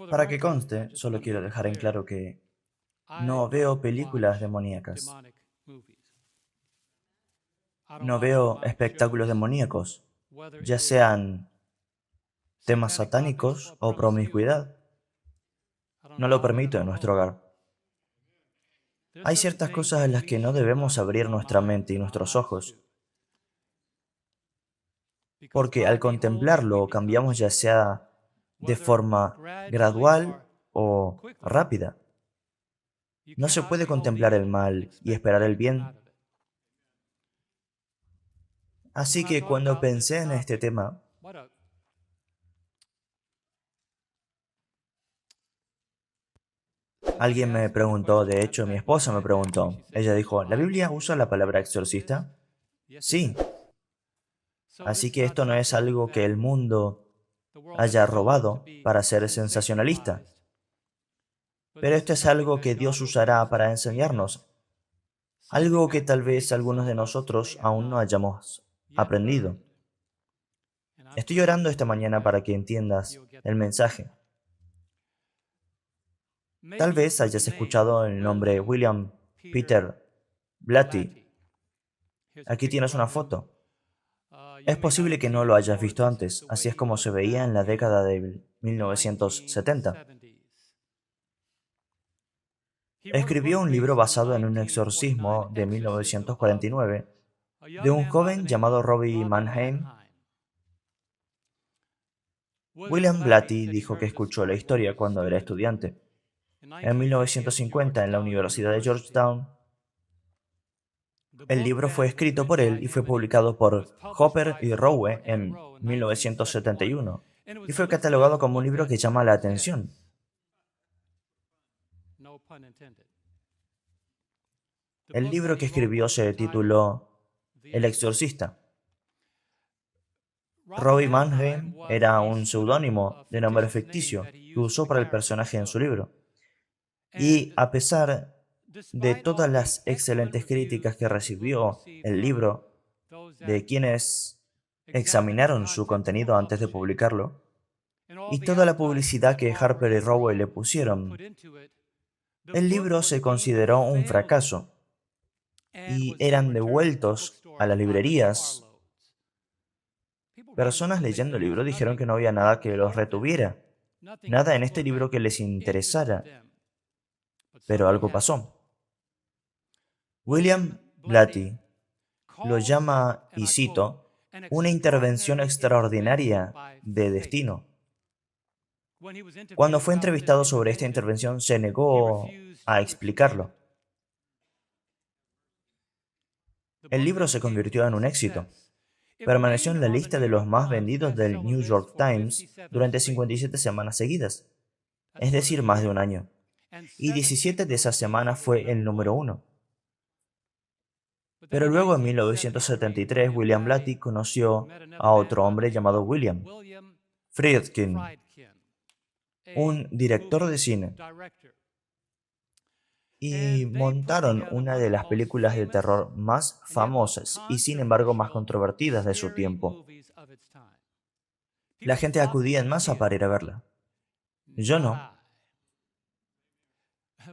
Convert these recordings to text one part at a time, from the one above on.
Para que conste, solo quiero dejar en claro que no veo películas demoníacas, no veo espectáculos demoníacos, ya sean temas satánicos o promiscuidad. No lo permito en nuestro hogar. Hay ciertas cosas en las que no debemos abrir nuestra mente y nuestros ojos, porque al contemplarlo cambiamos ya sea de forma gradual o rápida. No se puede contemplar el mal y esperar el bien. Así que cuando pensé en este tema, alguien me preguntó, de hecho mi esposa me preguntó, ella dijo, ¿la Biblia usa la palabra exorcista? Sí, así que esto no es algo que el mundo haya robado para ser sensacionalista, pero esto es algo que Dios usará para enseñarnos, algo que tal vez algunos de nosotros aún no hayamos aprendido. Estoy orando esta mañana para que entiendas el mensaje. Tal vez hayas escuchado el nombre William Peter Blatty. Aquí tienes una foto. Es posible que no lo hayas visto antes, así es como se veía en la década de 1970. Escribió un libro basado en un exorcismo de 1949 de un joven llamado Robbie Mannheim. William Blatty dijo que escuchó la historia cuando era estudiante. En 1950, en la Universidad de Georgetown, el libro fue escrito por él y fue publicado por Hopper y Rowe en 1971, y fue catalogado como un libro que llama la atención. El libro que escribió se tituló El exorcista. Robbie Mannheim era un seudónimo de nombre ficticio que usó para el personaje en su libro. Y a pesar de todas las excelentes críticas que recibió el libro de quienes examinaron su contenido antes de publicarlo, y toda la publicidad que Harper y Rowe le pusieron, el libro se consideró un fracaso y eran devueltos a las librerías. Personas leyendo el libro dijeron que no había nada que los retuviera, nada en este libro que les interesara, pero algo pasó. William Blatty lo llama, y cito, una intervención extraordinaria de destino. Cuando fue entrevistado sobre esta intervención, se negó a explicarlo. El libro se convirtió en un éxito. Permaneció en la lista de los más vendidos del New York Times durante 57 semanas seguidas, es decir, más de un año. Y 17 de esas semanas fue el número uno. Pero luego, en 1973, William Blatty conoció a otro hombre llamado William Friedkin, un director de cine, y montaron una de las películas de terror más famosas y sin embargo más controvertidas de su tiempo. La gente acudía en masa para ir a verla. Yo no.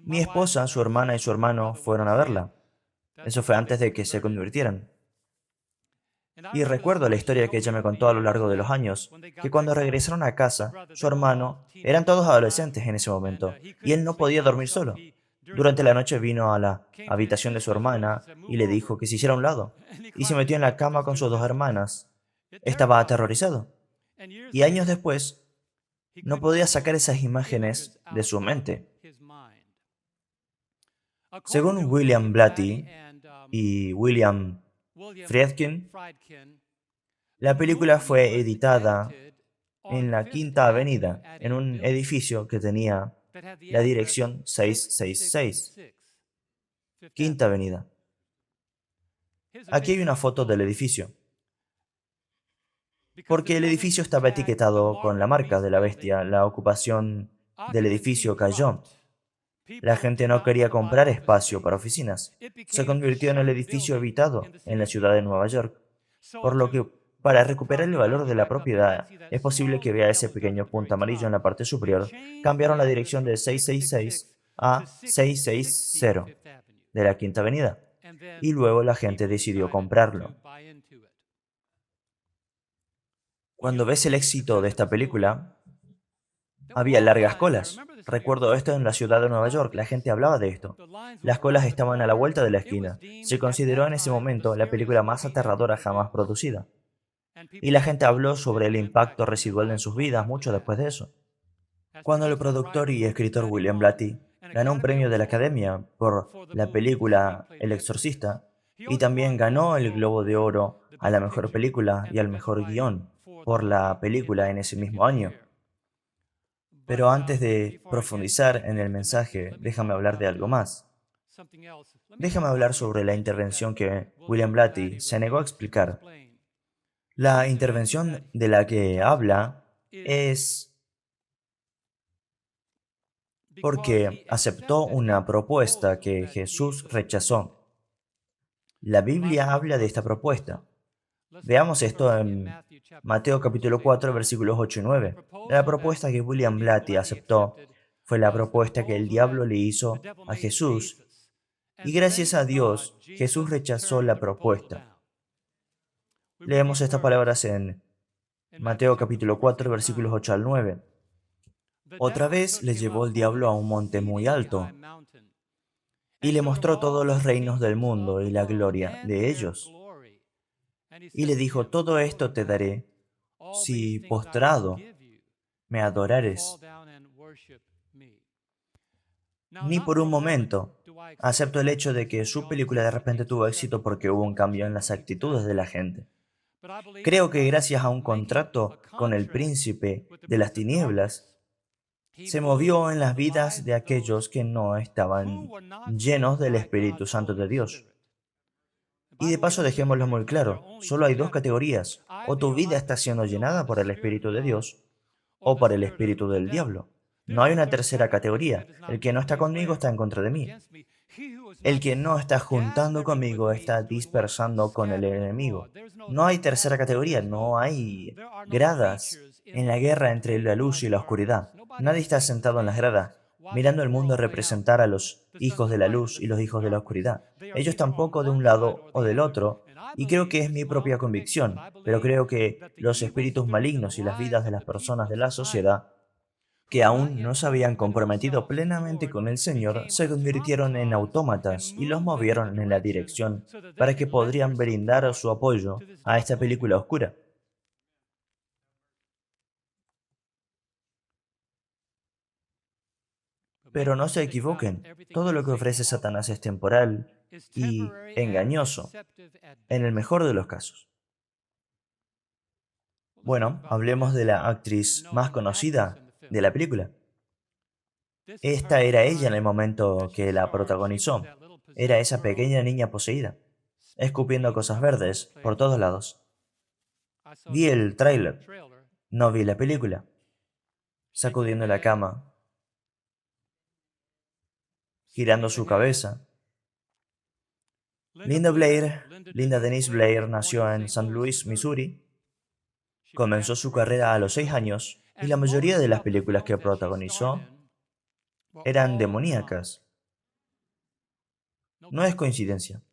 Mi esposa, su hermana y su hermano fueron a verla. Eso fue antes de que se convirtieran. Y recuerdo la historia que ella me contó a lo largo de los años, que cuando regresaron a casa, su hermano, eran todos adolescentes en ese momento, y él no podía dormir solo. Durante la noche vino a la habitación de su hermana y le dijo que se hiciera a un lado, y se metió en la cama con sus dos hermanas. Estaba aterrorizado. Y años después, no podía sacar esas imágenes de su mente. Según William Blatty y William Friedkin, la película fue editada en la Quinta Avenida, en un edificio que tenía la dirección 666. Quinta Avenida. Aquí hay una foto del edificio, porque el edificio estaba etiquetado con la marca de la bestia. La ocupación del edificio cayó. La gente no quería comprar espacio para oficinas. Se convirtió en el edificio habitado en la ciudad de Nueva York, por lo que Para recuperar el valor de la propiedad, es posible que vea ese pequeño punto amarillo en la parte superior. Cambiaron la dirección de 666 a 660 de la Quinta Avenida. Y luego la gente decidió comprarlo. Cuando ves el éxito de esta película, había largas colas. Recuerdo esto en la ciudad de Nueva York, la gente hablaba de esto. Las colas estaban a la vuelta de la esquina. Se consideró en ese momento la película más aterradora jamás producida. Y la gente habló sobre el impacto residual en sus vidas mucho después de eso. Cuando el productor y escritor William Blatty ganó un premio de la Academia por la película El Exorcista, y también ganó el Globo de Oro a la mejor película y al mejor guión por la película en ese mismo año. Pero antes de profundizar en el mensaje, déjame hablar de algo más. Déjame hablar sobre la intervención que William Blatty se negó a explicar. La intervención de la que habla es porque aceptó una propuesta que Jesús rechazó. La Biblia habla de esta propuesta. Veamos esto en Mateo capítulo 4, versículos 8 y 9. La propuesta que William Blatty aceptó fue la propuesta que el diablo le hizo a Jesús, y gracias a Dios, Jesús rechazó la propuesta. Leemos estas palabras en Mateo capítulo 4, versículos 8 al 9. Otra vez le llevó el diablo a un monte muy alto y le mostró todos los reinos del mundo y la gloria de ellos. Y le dijo, todo esto te daré si postrado me adorares. Ni por un momento acepto el hecho de que su película de repente tuvo éxito porque hubo un cambio en las actitudes de la gente. Creo que gracias a un contrato con el príncipe de las tinieblas, se movió en las vidas de aquellos que no estaban llenos del Espíritu Santo de Dios. Y de paso dejémoslo muy claro, solo hay dos categorías: o tu vida está siendo llenada por el Espíritu de Dios, o por el espíritu del diablo. No hay una tercera categoría. El que no está conmigo está en contra de mí. El que no está juntando conmigo está dispersando con el enemigo. No hay tercera categoría, no hay gradas en la guerra entre la luz y la oscuridad. Nadie está sentado en las gradas mirando el mundo representar a los hijos de la luz y los hijos de la oscuridad. Ellos tampoco de un lado o del otro, y creo que es mi propia convicción, pero creo que los espíritus malignos y las vidas de las personas de la sociedad que aún no se habían comprometido plenamente con el Señor se convirtieron en autómatas y los movieron en la dirección para que podrían brindar su apoyo a esta película oscura. Pero no se equivoquen, todo lo que ofrece Satanás es temporal y engañoso, en el mejor de los casos. Bueno, hablemos de la actriz más conocida de la película. Esta era ella en el momento que la protagonizó. Era esa pequeña niña poseída, escupiendo cosas verdes por todos lados. Vi el tráiler, no vi la película. Sacudiendo la cama, girando su cabeza. Linda Denise Blair nació en St. Louis, Missouri. Comenzó su carrera a los 6 años y la mayoría de las películas que protagonizó eran demoníacas. No es coincidencia.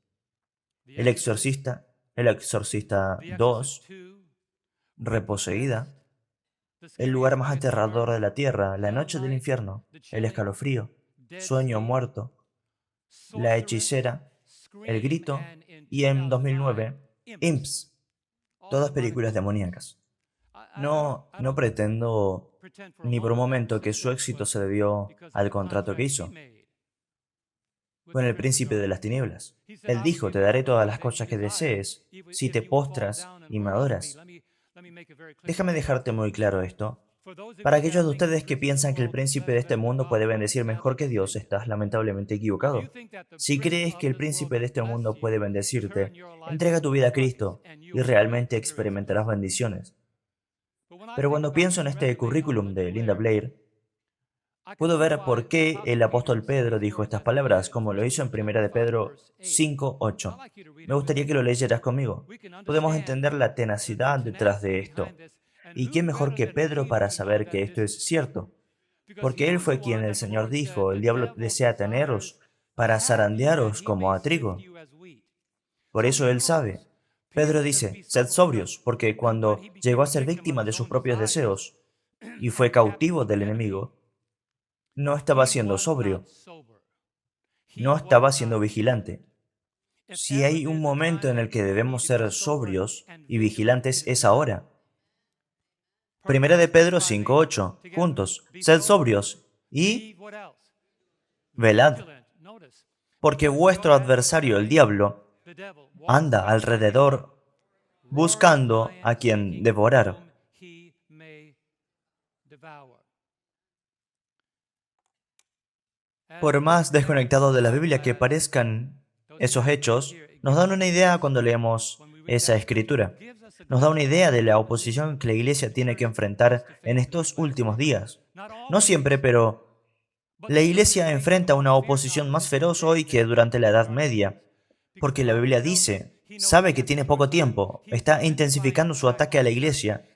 El Exorcista 2, Reposeída, El lugar más aterrador de la tierra, La noche del infierno, El escalofrío, Sueño muerto, La hechicera, El grito y en 2009, Imps, todas películas demoníacas. No pretendo ni por un momento que su éxito se debió al contrato que hizo con el príncipe de las tinieblas. Él dijo, te daré todas las cosas que desees si te postras y me adoras. Déjame dejarte muy claro esto. Para aquellos de ustedes que piensan que el príncipe de este mundo puede bendecir mejor que Dios, estás lamentablemente equivocado. Si crees que el príncipe de este mundo puede bendecirte, entrega tu vida a Cristo y realmente experimentarás bendiciones. Pero cuando pienso en este currículum de Linda Blair, Puedo ver por qué el apóstol Pedro dijo estas palabras, como lo hizo en 1 de Pedro 5:8. Me gustaría que lo leyeras conmigo. Podemos entender la tenacidad detrás de esto. ¿Y quién mejor que Pedro para saber que esto es cierto? Porque él fue quien el Señor dijo, el diablo desea teneros para zarandearos como a trigo. Por eso él sabe. Pedro dice, sed sobrios, porque cuando llegó a ser víctima de sus propios deseos y fue cautivo del enemigo, no estaba siendo sobrio, no estaba siendo vigilante. Si hay un momento en el que debemos ser sobrios y vigilantes es ahora. Primera de Pedro 5:8, juntos, sed sobrios y velad, porque vuestro adversario, el diablo, anda alrededor buscando a quien devorar. Por más desconectados de la Biblia que parezcan esos hechos, nos dan una idea cuando leemos esa escritura. Nos da una idea de la oposición que la iglesia tiene que enfrentar en estos últimos días. No siempre, pero la iglesia enfrenta una oposición más feroz hoy que durante la Edad Media, porque la Biblia dice, sabe que tiene poco tiempo, está intensificando su ataque a la iglesia,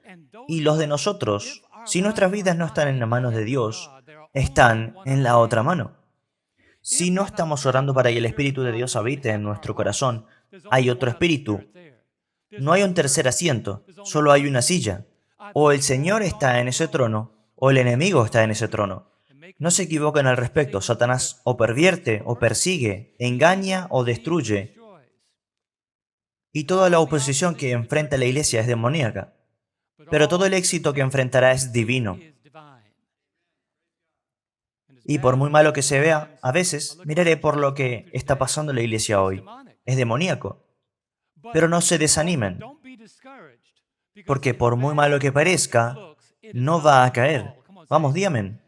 y los de nosotros, si nuestras vidas no están en las manos de Dios, están en la otra mano. Si no estamos orando para que el Espíritu de Dios habite en nuestro corazón, hay otro espíritu. No hay un tercer asiento, solo hay una silla. O el Señor está en ese trono, o el enemigo está en ese trono. No se equivoquen al respecto, Satanás o pervierte, o persigue, engaña o destruye. Y toda la oposición que enfrenta la iglesia es demoníaca. Pero todo el éxito que enfrentará es divino. Y por muy malo que se vea, a veces miraré por lo que está pasando en la iglesia hoy. Es demoníaco. Pero no se desanimen, porque por muy malo que parezca, no va a caer. Vamos, díganme.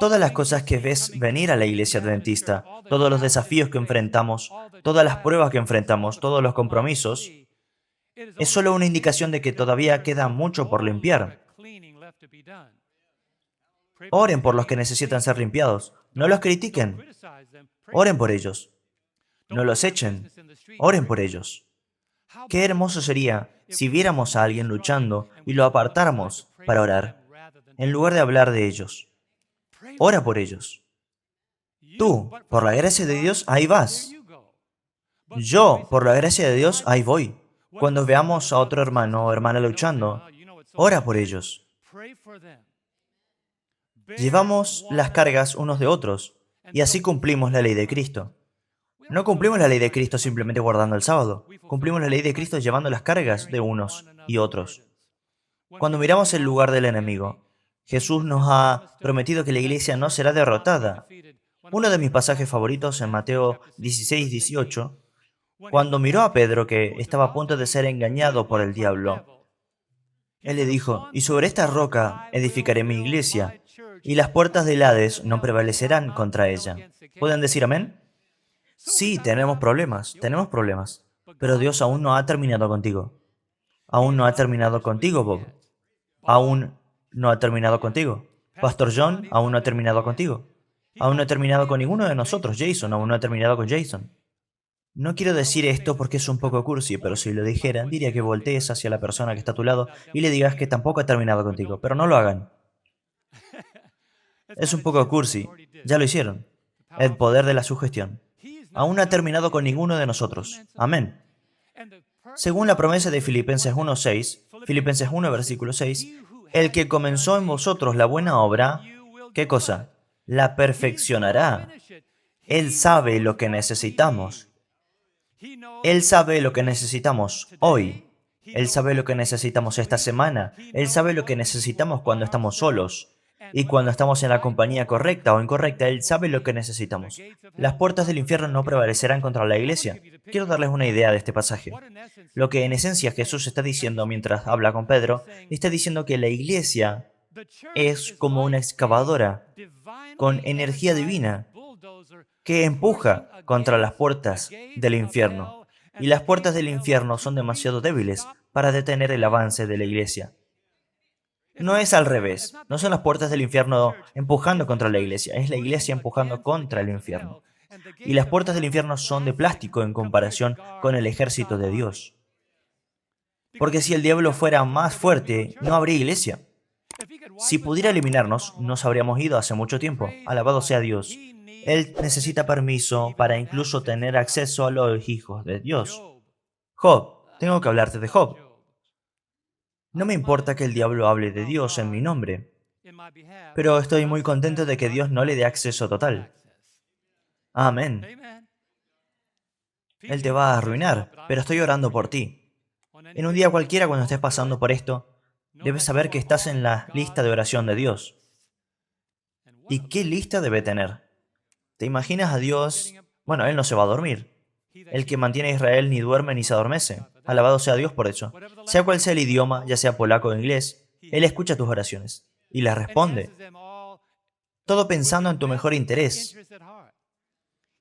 Todas las cosas que ves venir a la iglesia adventista, todos los desafíos que enfrentamos, todas las pruebas que enfrentamos, todos los compromisos, es solo una indicación de que todavía queda mucho por limpiar. Oren por los que necesitan ser limpiados. No los critiquen. Oren por ellos. No los echen. Oren por ellos. Qué hermoso sería si viéramos a alguien luchando y lo apartáramos para orar, en lugar de hablar de ellos. Ora por ellos. Tú, por la gracia de Dios, ahí vas. Yo, por la gracia de Dios, ahí voy. Cuando veamos a otro hermano o hermana luchando, ora por ellos. Llevamos las cargas unos de otros y así cumplimos la ley de Cristo. No cumplimos la ley de Cristo simplemente guardando el sábado. Cumplimos la ley de Cristo llevando las cargas de unos y otros. Cuando miramos el lugar del enemigo, Jesús nos ha prometido que la iglesia no será derrotada. Uno de mis pasajes favoritos en Mateo 16:18, cuando miró a Pedro que estaba a punto de ser engañado por el diablo, él le dijo, y sobre esta roca edificaré mi iglesia, y las puertas del Hades no prevalecerán contra ella. ¿Pueden decir amén? Sí, tenemos problemas, pero Dios aún no ha terminado contigo. Aún no ha terminado contigo, Bob. Aún no ha terminado contigo. Pastor John aún no ha terminado contigo. Aún no ha terminado con ninguno de nosotros. Jason aún no ha terminado con Jason. No quiero decir esto porque es un poco cursi, pero si lo dijera, diría que voltees hacia la persona que está a tu lado y le digas que tampoco ha terminado contigo, pero no lo hagan. Es un poco cursi. Ya lo hicieron. El poder de la sugestión. Aún no ha terminado con ninguno de nosotros. Amén. Según la promesa de Filipenses 1:6, Filipenses 1, versículo 6, el que comenzó en vosotros la buena obra, ¿qué cosa? La perfeccionará. Él sabe lo que necesitamos. Él sabe lo que necesitamos hoy. Él sabe lo que necesitamos esta semana. Él sabe lo que necesitamos cuando estamos solos. Y cuando estamos en la compañía correcta o incorrecta, Él sabe lo que necesitamos. Las puertas del infierno no prevalecerán contra la iglesia. Quiero darles una idea de este pasaje. Lo que en esencia Jesús está diciendo mientras habla con Pedro, está diciendo que la iglesia es como una excavadora con energía divina que empuja contra las puertas del infierno. Y las puertas del infierno son demasiado débiles para detener el avance de la iglesia. No es al revés. No son las puertas del infierno empujando contra la iglesia. Es la iglesia empujando contra el infierno. Y las puertas del infierno son de plástico en comparación con el ejército de Dios. Porque si el diablo fuera más fuerte, no habría iglesia. Si pudiera eliminarnos, nos habríamos ido hace mucho tiempo. Alabado sea Dios. Él necesita permiso para incluso tener acceso a los hijos de Dios. Job, tengo que hablarte de Job. No me importa que el diablo hable de Dios en mi nombre, pero estoy muy contento de que Dios no le dé acceso total. Amén. Él te va a arruinar, pero estoy orando por ti. En un día cualquiera cuando estés pasando por esto, debes saber que estás en la lista de oración de Dios. ¿Y qué lista debe tener? ¿Te imaginas a Dios? Bueno, Él no se va a dormir. El que mantiene a Israel ni duerme ni se adormece. Alabado sea Dios por eso. Sea cual sea el idioma, ya sea polaco o inglés, Él escucha tus oraciones y las responde. Todo pensando en tu mejor interés.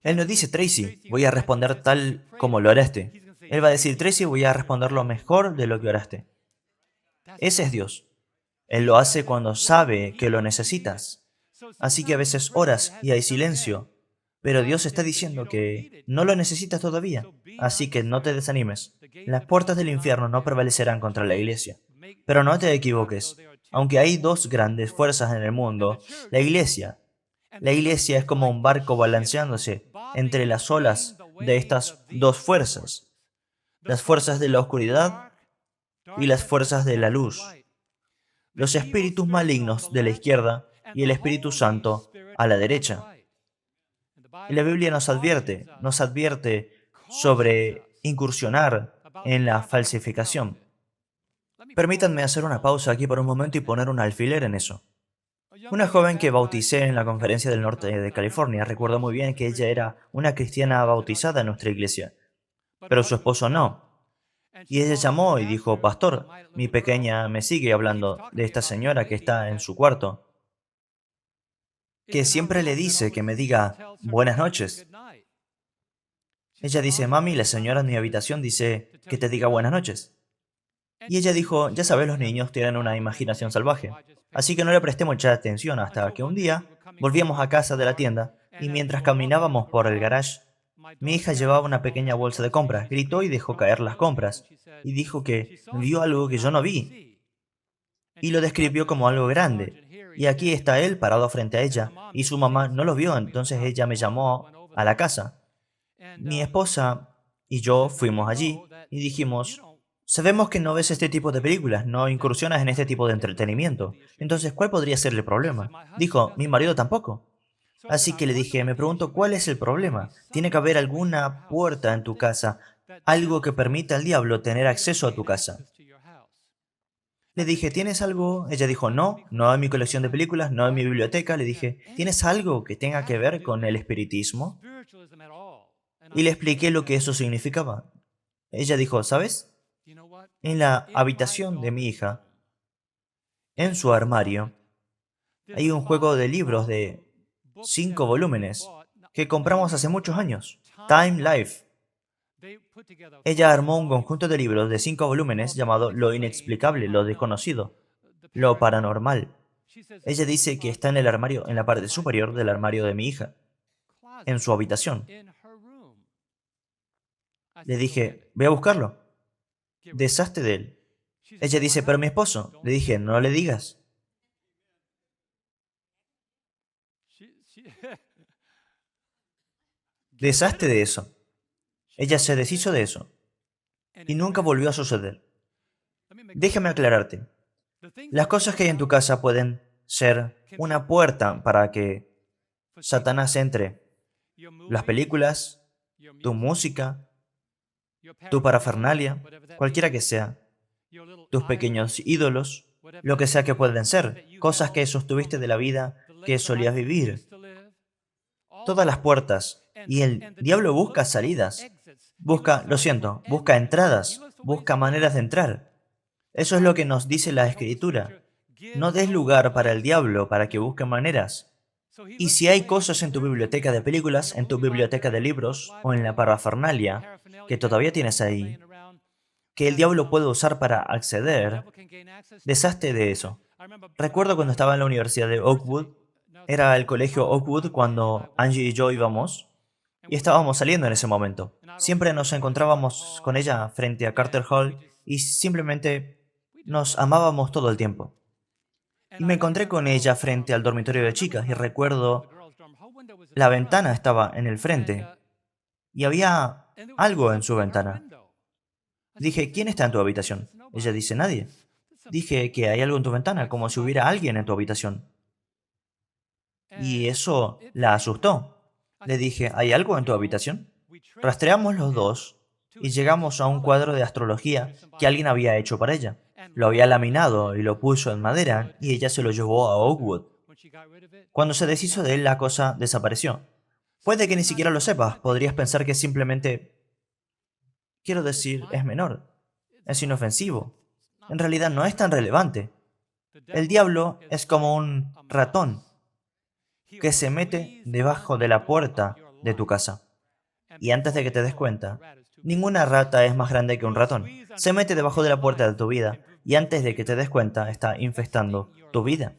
Él no dice, Tracy, voy a responder tal como lo oraste. Él va a decir, Tracy, voy a responder lo mejor de lo que oraste. Ese es Dios. Él lo hace cuando sabe que lo necesitas. Así que a veces oras y hay silencio, pero Dios está diciendo que no lo necesitas todavía. Así que no te desanimes. Las puertas del infierno no prevalecerán contra la iglesia. Pero no te equivoques. Aunque hay dos grandes fuerzas en el mundo, la iglesia es como un barco balanceándose entre las olas de estas dos fuerzas. Las fuerzas de la oscuridad y las fuerzas de la luz. Los espíritus malignos de la izquierda y el Espíritu Santo a la derecha. Y la Biblia nos advierte sobre incursionar en la falsificación. Permítanme hacer una pausa aquí por un momento y poner un alfiler en eso. Una joven que bauticé en la conferencia del norte de California, recuerdo muy bien que ella era una cristiana bautizada en nuestra iglesia, pero su esposo no. Y ella llamó y dijo, Pastor, mi pequeña me sigue hablando de esta señora que está en su cuarto, que siempre le dice que me diga buenas noches. Ella dice, mami, la señora en mi habitación dice que te diga buenas noches. Y ella dijo, ya sabes, los niños tienen una imaginación salvaje. Así que no le presté mucha atención hasta que un día volvíamos a casa de la tienda y mientras caminábamos por el garage, mi hija llevaba una pequeña bolsa de compras, gritó y dejó caer las compras, y dijo que vio algo que yo no vi, y lo describió como algo grande. Y aquí está él parado frente a ella, y su mamá no lo vio, entonces ella me llamó a la casa. Mi esposa y yo fuimos allí y dijimos, sabemos que no ves este tipo de películas, no incursionas en este tipo de entretenimiento, entonces ¿cuál podría ser el problema? Dijo, mi marido tampoco. Así que le dije, me pregunto, ¿cuál es el problema? Tiene que haber alguna puerta en tu casa, algo que permita al diablo tener acceso a tu casa. Le dije, ¿tienes algo? Ella dijo, no, no hay mi colección de películas, no hay mi biblioteca. Le dije, ¿tienes algo que tenga que ver con el espiritismo? Y le expliqué lo que eso significaba. Ella dijo, ¿sabes? En la habitación de mi hija, en su armario, hay un juego de libros de 5 volúmenes que compramos hace muchos años, Time Life. Ella armó un conjunto de libros de 5 volúmenes llamado Lo inexplicable, lo desconocido, lo paranormal. Ella dice que está en el armario, en la parte superior del armario de mi hija, en su habitación. Le dije, voy a buscarlo. Deshazte de él. Ella dice, pero mi esposo. Le dije, no le digas. Deshazte de eso. Ella se deshizo de eso. Y nunca volvió a suceder. Déjame aclararte. Las cosas que hay en tu casa pueden ser una puerta para que Satanás entre. Las películas, tu música, tu parafernalia, cualquiera que sea, tus pequeños ídolos, lo que sea que pueden ser, cosas que sostuviste de la vida que solías vivir. Todas las puertas. Y el diablo busca salidas. Busca, lo siento, busca entradas, busca maneras de entrar. Eso es lo que nos dice la Escritura. No des lugar para el diablo para que busque maneras. Y si hay cosas en tu biblioteca de películas, en tu biblioteca de libros o en la parafernalia que todavía tienes ahí, que el diablo puede usar para acceder, deshazte de eso. Recuerdo cuando estaba en la Universidad de Oakwood, era el colegio Oakwood cuando Angie y yo íbamos, y estábamos saliendo en ese momento. Siempre nos encontrábamos con ella frente a Carter Hall y simplemente nos amábamos todo el tiempo. Y me encontré con ella frente al dormitorio de chicas y recuerdo la ventana estaba en el frente y había algo en su ventana. Dije, ¿quién está en tu habitación? Ella dice, nadie. Dije que hay algo en tu ventana, como si hubiera alguien en tu habitación. Y eso la asustó. Le dije, ¿hay algo en tu habitación? Rastreamos los dos y llegamos a un cuadro de astrología que alguien había hecho para ella. Lo había laminado y lo puso en madera y ella se lo llevó a Oakwood. Cuando se deshizo de él, la cosa desapareció. Puede que ni siquiera lo sepas, podrías pensar que simplemente, quiero decir, es menor, es inofensivo. En realidad no es tan relevante. El diablo es como un ratón que se mete debajo de la puerta de tu casa. Y antes de que te des cuenta, ninguna rata es más grande que un ratón. Se mete debajo de la puerta de tu vida y antes de que te des cuenta está infestando tu vida.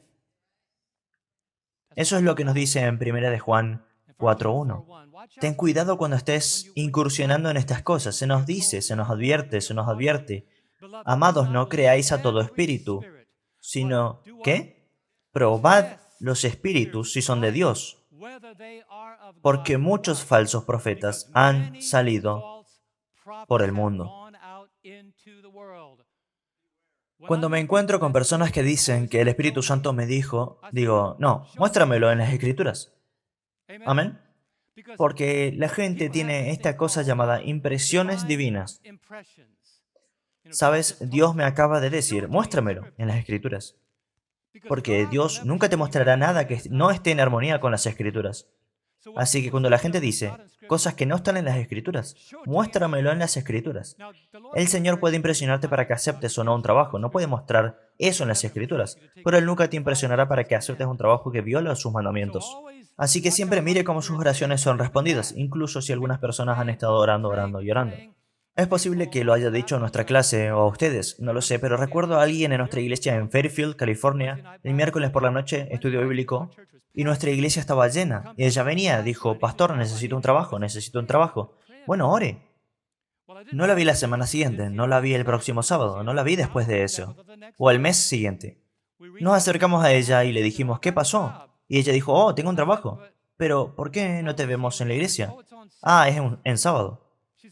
Eso es lo que nos dice en 1 de Juan 4:1. Ten cuidado cuando estés incursionando en estas cosas. Se nos dice, se nos advierte, se nos advierte. Amados, no creáis a todo espíritu, sino, ¿qué? Probad los espíritus si son de Dios, porque muchos falsos profetas han salido por el mundo. Cuando me encuentro con personas que dicen que el Espíritu Santo me dijo, digo, no, muéstramelo en las Escrituras. Amén. Porque la gente tiene esta cosa llamada impresiones divinas. Sabes, Dios me acaba de decir, muéstramelo en las Escrituras. Porque Dios nunca te mostrará nada que no esté en armonía con las Escrituras. Así que cuando la gente dice cosas que no están en las Escrituras, muéstramelo en las Escrituras. El Señor puede impresionarte para que aceptes o no un trabajo, no puede mostrar eso en las Escrituras, pero Él nunca te impresionará para que aceptes un trabajo que viola sus mandamientos. Así que siempre mire cómo sus oraciones son respondidas, incluso si algunas personas han estado orando, orando y orando. Es posible que lo haya dicho en nuestra clase o a ustedes, no lo sé, pero recuerdo a alguien en nuestra iglesia en Fairfield, California, el miércoles por la noche, estudio bíblico, y nuestra iglesia estaba llena. Y ella venía, dijo, pastor, necesito un trabajo, necesito un trabajo. Bueno, ore. No la vi la semana siguiente, no la vi el próximo sábado, no la vi después de eso, o el mes siguiente. Nos acercamos a ella y le dijimos, ¿qué pasó? Y ella dijo, oh, tengo un trabajo. Pero, ¿por qué no te vemos en la iglesia? Ah, es en sábado.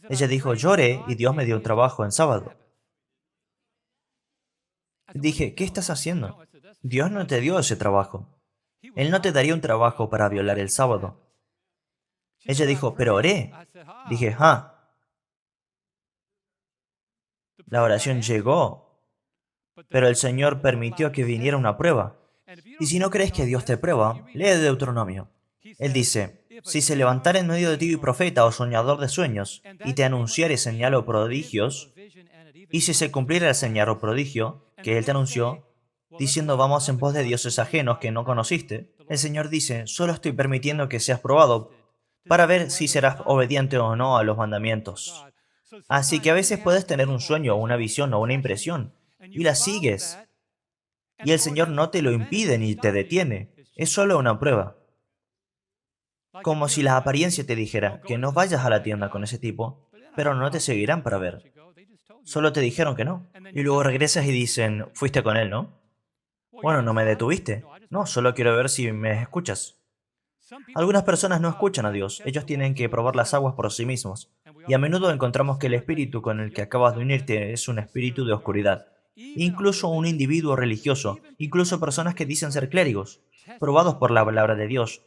Ella dijo, lloré y Dios me dio un trabajo en sábado. Dije, ¿qué estás haciendo? Dios no te dio ese trabajo. Él no te daría un trabajo para violar el sábado. Ella dijo, pero oré. Dije, la oración llegó, pero el Señor permitió que viniera una prueba. Y si no crees que Dios te prueba, lee Deuteronomio. Él dice, si se levantara en medio de ti profeta o soñador de sueños, y te anunciare señal o prodigios, y si se cumpliera el señal o prodigio que él te anunció, diciendo vamos en pos de dioses ajenos que no conociste, el Señor dice, solo estoy permitiendo que seas probado para ver si serás obediente o no a los mandamientos. Así que a veces puedes tener un sueño o una visión o una impresión, y la sigues, y el Señor no te lo impide ni te detiene, es solo una prueba. Como si la apariencia te dijera que no vayas a la tienda con ese tipo, pero no te seguirán para ver. Solo te dijeron que no. Y luego regresas y dicen, fuiste con él, ¿no? Bueno, no me detuviste. No, solo quiero ver si me escuchas. Algunas personas no escuchan a Dios, ellos tienen que probar las aguas por sí mismos. Y a menudo encontramos que el espíritu con el que acabas de unirte es un espíritu de oscuridad. Incluso un individuo religioso, incluso personas que dicen ser clérigos, probados por la palabra de Dios.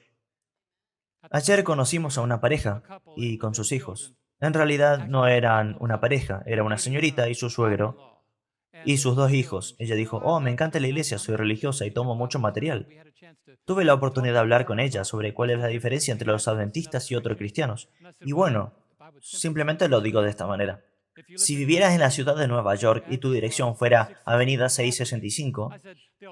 Ayer conocimos a una pareja y con sus hijos. En realidad no eran una pareja, era una señorita y su suegro y sus dos hijos. Ella dijo, oh, me encanta la iglesia, soy religiosa y tomo mucho material. Tuve la oportunidad de hablar con ella sobre cuál es la diferencia entre los adventistas y otros cristianos. Y bueno, simplemente lo digo de esta manera. Si vivieras en la ciudad de Nueva York y tu dirección fuera Avenida 665,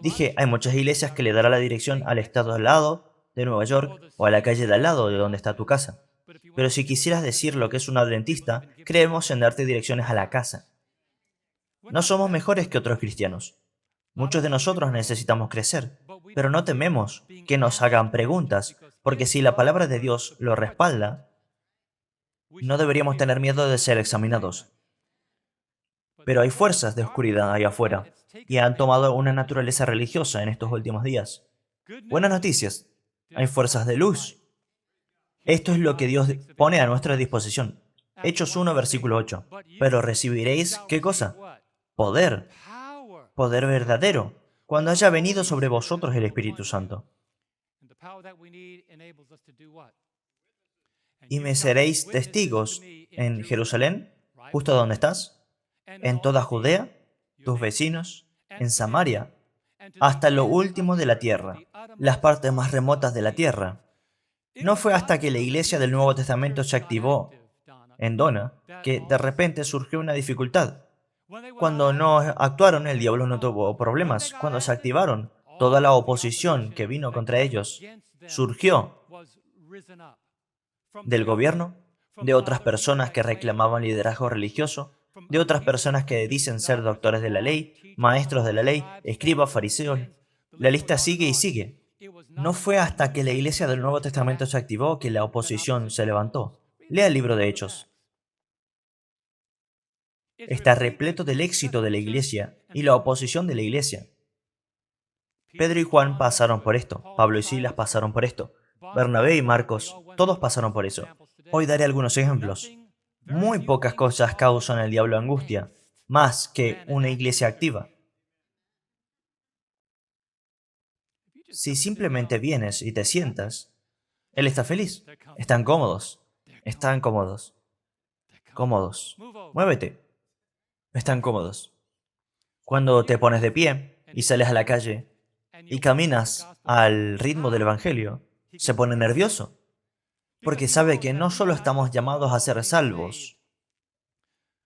dije, hay muchas iglesias que le dará la dirección al estado al lado de Nueva York o a la calle de al lado de donde está tu casa. Pero si quisieras decir lo que es un adventista, creemos en darte direcciones a la casa. No somos mejores que otros cristianos. Muchos de nosotros necesitamos crecer, pero no tememos que nos hagan preguntas, porque si la palabra de Dios lo respalda, no deberíamos tener miedo de ser examinados. Pero hay fuerzas de oscuridad ahí afuera, y han tomado una naturaleza religiosa en estos últimos días. Buenas noticias, hay fuerzas de luz. Esto es lo que Dios pone a nuestra disposición. Hechos 1, versículo 8. Pero recibiréis, ¿qué cosa? Poder, poder verdadero, cuando haya venido sobre vosotros el Espíritu Santo. Y me seréis testigos en Jerusalén, justo donde estás, en toda Judea, tus vecinos, en Samaria, hasta lo último de la tierra, las partes más remotas de la tierra. No fue hasta que la iglesia del Nuevo Testamento se activó en Dona que de repente surgió una dificultad. Cuando no actuaron, el diablo no tuvo problemas. Cuando se activaron, toda la oposición que vino contra ellos surgió del gobierno, de otras personas que reclamaban liderazgo religioso, de otras personas que dicen ser doctores de la ley, maestros de la ley, escribas, fariseos. La lista sigue y sigue. No fue hasta que la iglesia del Nuevo Testamento se activó que la oposición se levantó. Lea el libro de Hechos. Está repleto del éxito de la iglesia y la oposición de la iglesia. Pedro y Juan pasaron por esto, Pablo y Silas pasaron por esto, Bernabé y Marcos, todos pasaron por eso. Hoy daré algunos ejemplos. Muy pocas cosas causan al diablo angustia, más que una iglesia activa. Si simplemente vienes y te sientas, él está feliz. Están cómodos. Están cómodos. Cómodos. Muévete. Están cómodos. Cuando te pones de pie y sales a la calle y caminas al ritmo del Evangelio, se pone nervioso, porque sabe que no solo estamos llamados a ser salvos.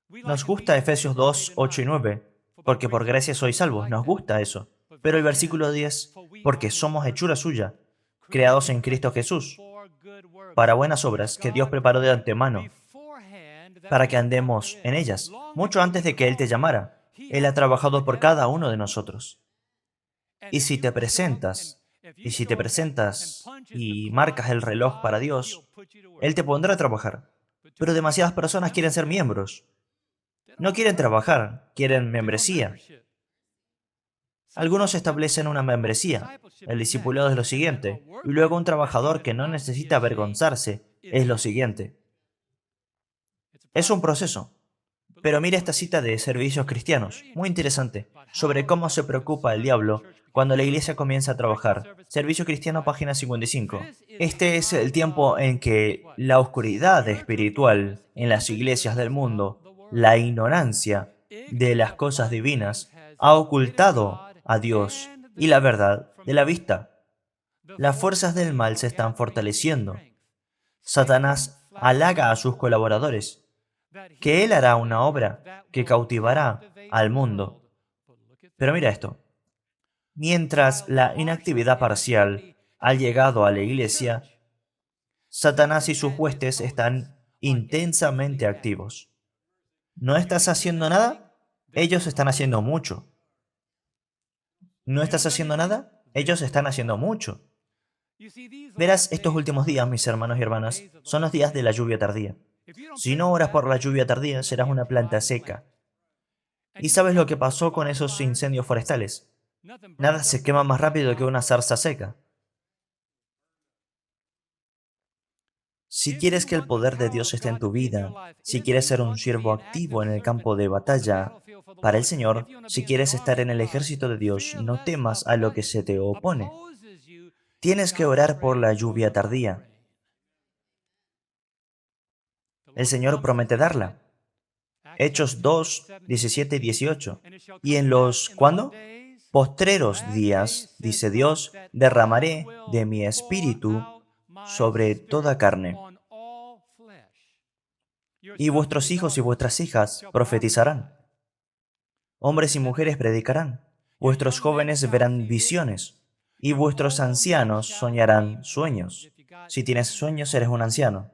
Nos gusta Efesios 2, 8 y 9, porque por gracia sois salvos, nos gusta eso. Pero el versículo 10, porque somos hechura suya, creados en Cristo Jesús, para buenas obras que Dios preparó de antemano, para que andemos en ellas, mucho antes de que Él te llamara. Él ha trabajado por cada uno de nosotros. Y si te presentas, y marcas el reloj para Dios, Él te pondrá a trabajar. Pero demasiadas personas quieren ser miembros. No quieren trabajar, quieren membresía. Algunos establecen una membresía. El discipulado es lo siguiente. Y luego un trabajador que no necesita avergonzarse es lo siguiente. Es un proceso. Pero mira esta cita de Servicios Cristianos, muy interesante, sobre cómo se preocupa el diablo cuando la iglesia comienza a trabajar. Servicio Cristiano, página 55. Este es el tiempo en que la oscuridad espiritual en las iglesias del mundo, la ignorancia de las cosas divinas, ha ocultado a Dios y la verdad de la vista. Las fuerzas del mal se están fortaleciendo. Satanás halaga a sus colaboradores que él hará una obra que cautivará al mundo. Pero mira esto. Mientras la inactividad parcial ha llegado a la iglesia, Satanás y sus huestes están intensamente activos. ¿No estás haciendo nada? Ellos están haciendo mucho. ¿No estás haciendo nada? Ellos están haciendo mucho. Verás, estos últimos días, mis hermanos y hermanas, son los días de la lluvia tardía. Si no oras por la lluvia tardía, serás una planta seca. ¿Y sabes lo que pasó con esos incendios forestales? Nada se quema más rápido que una zarza seca. Si quieres que el poder de Dios esté en tu vida, si quieres ser un siervo activo en el campo de batalla para el Señor, si quieres estar en el ejército de Dios, no temas a lo que se te opone. Tienes que orar por la lluvia tardía. El Señor promete darla. Hechos 2, 17 y 18. Y en los, ¿cuándo? Postreros días, dice Dios, derramaré de mi espíritu sobre toda carne. Y vuestros hijos y vuestras hijas profetizarán. Hombres y mujeres predicarán. Vuestros jóvenes verán visiones. Y vuestros ancianos soñarán sueños. Si tienes sueños, eres un anciano.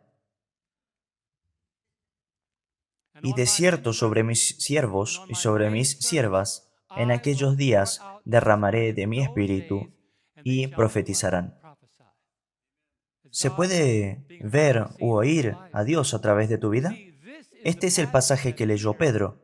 Y de cierto sobre mis siervos y sobre mis siervas, en aquellos días derramaré de mi espíritu y profetizarán. ¿Se puede ver u oír a Dios a través de tu vida? Este es el pasaje que leyó Pedro.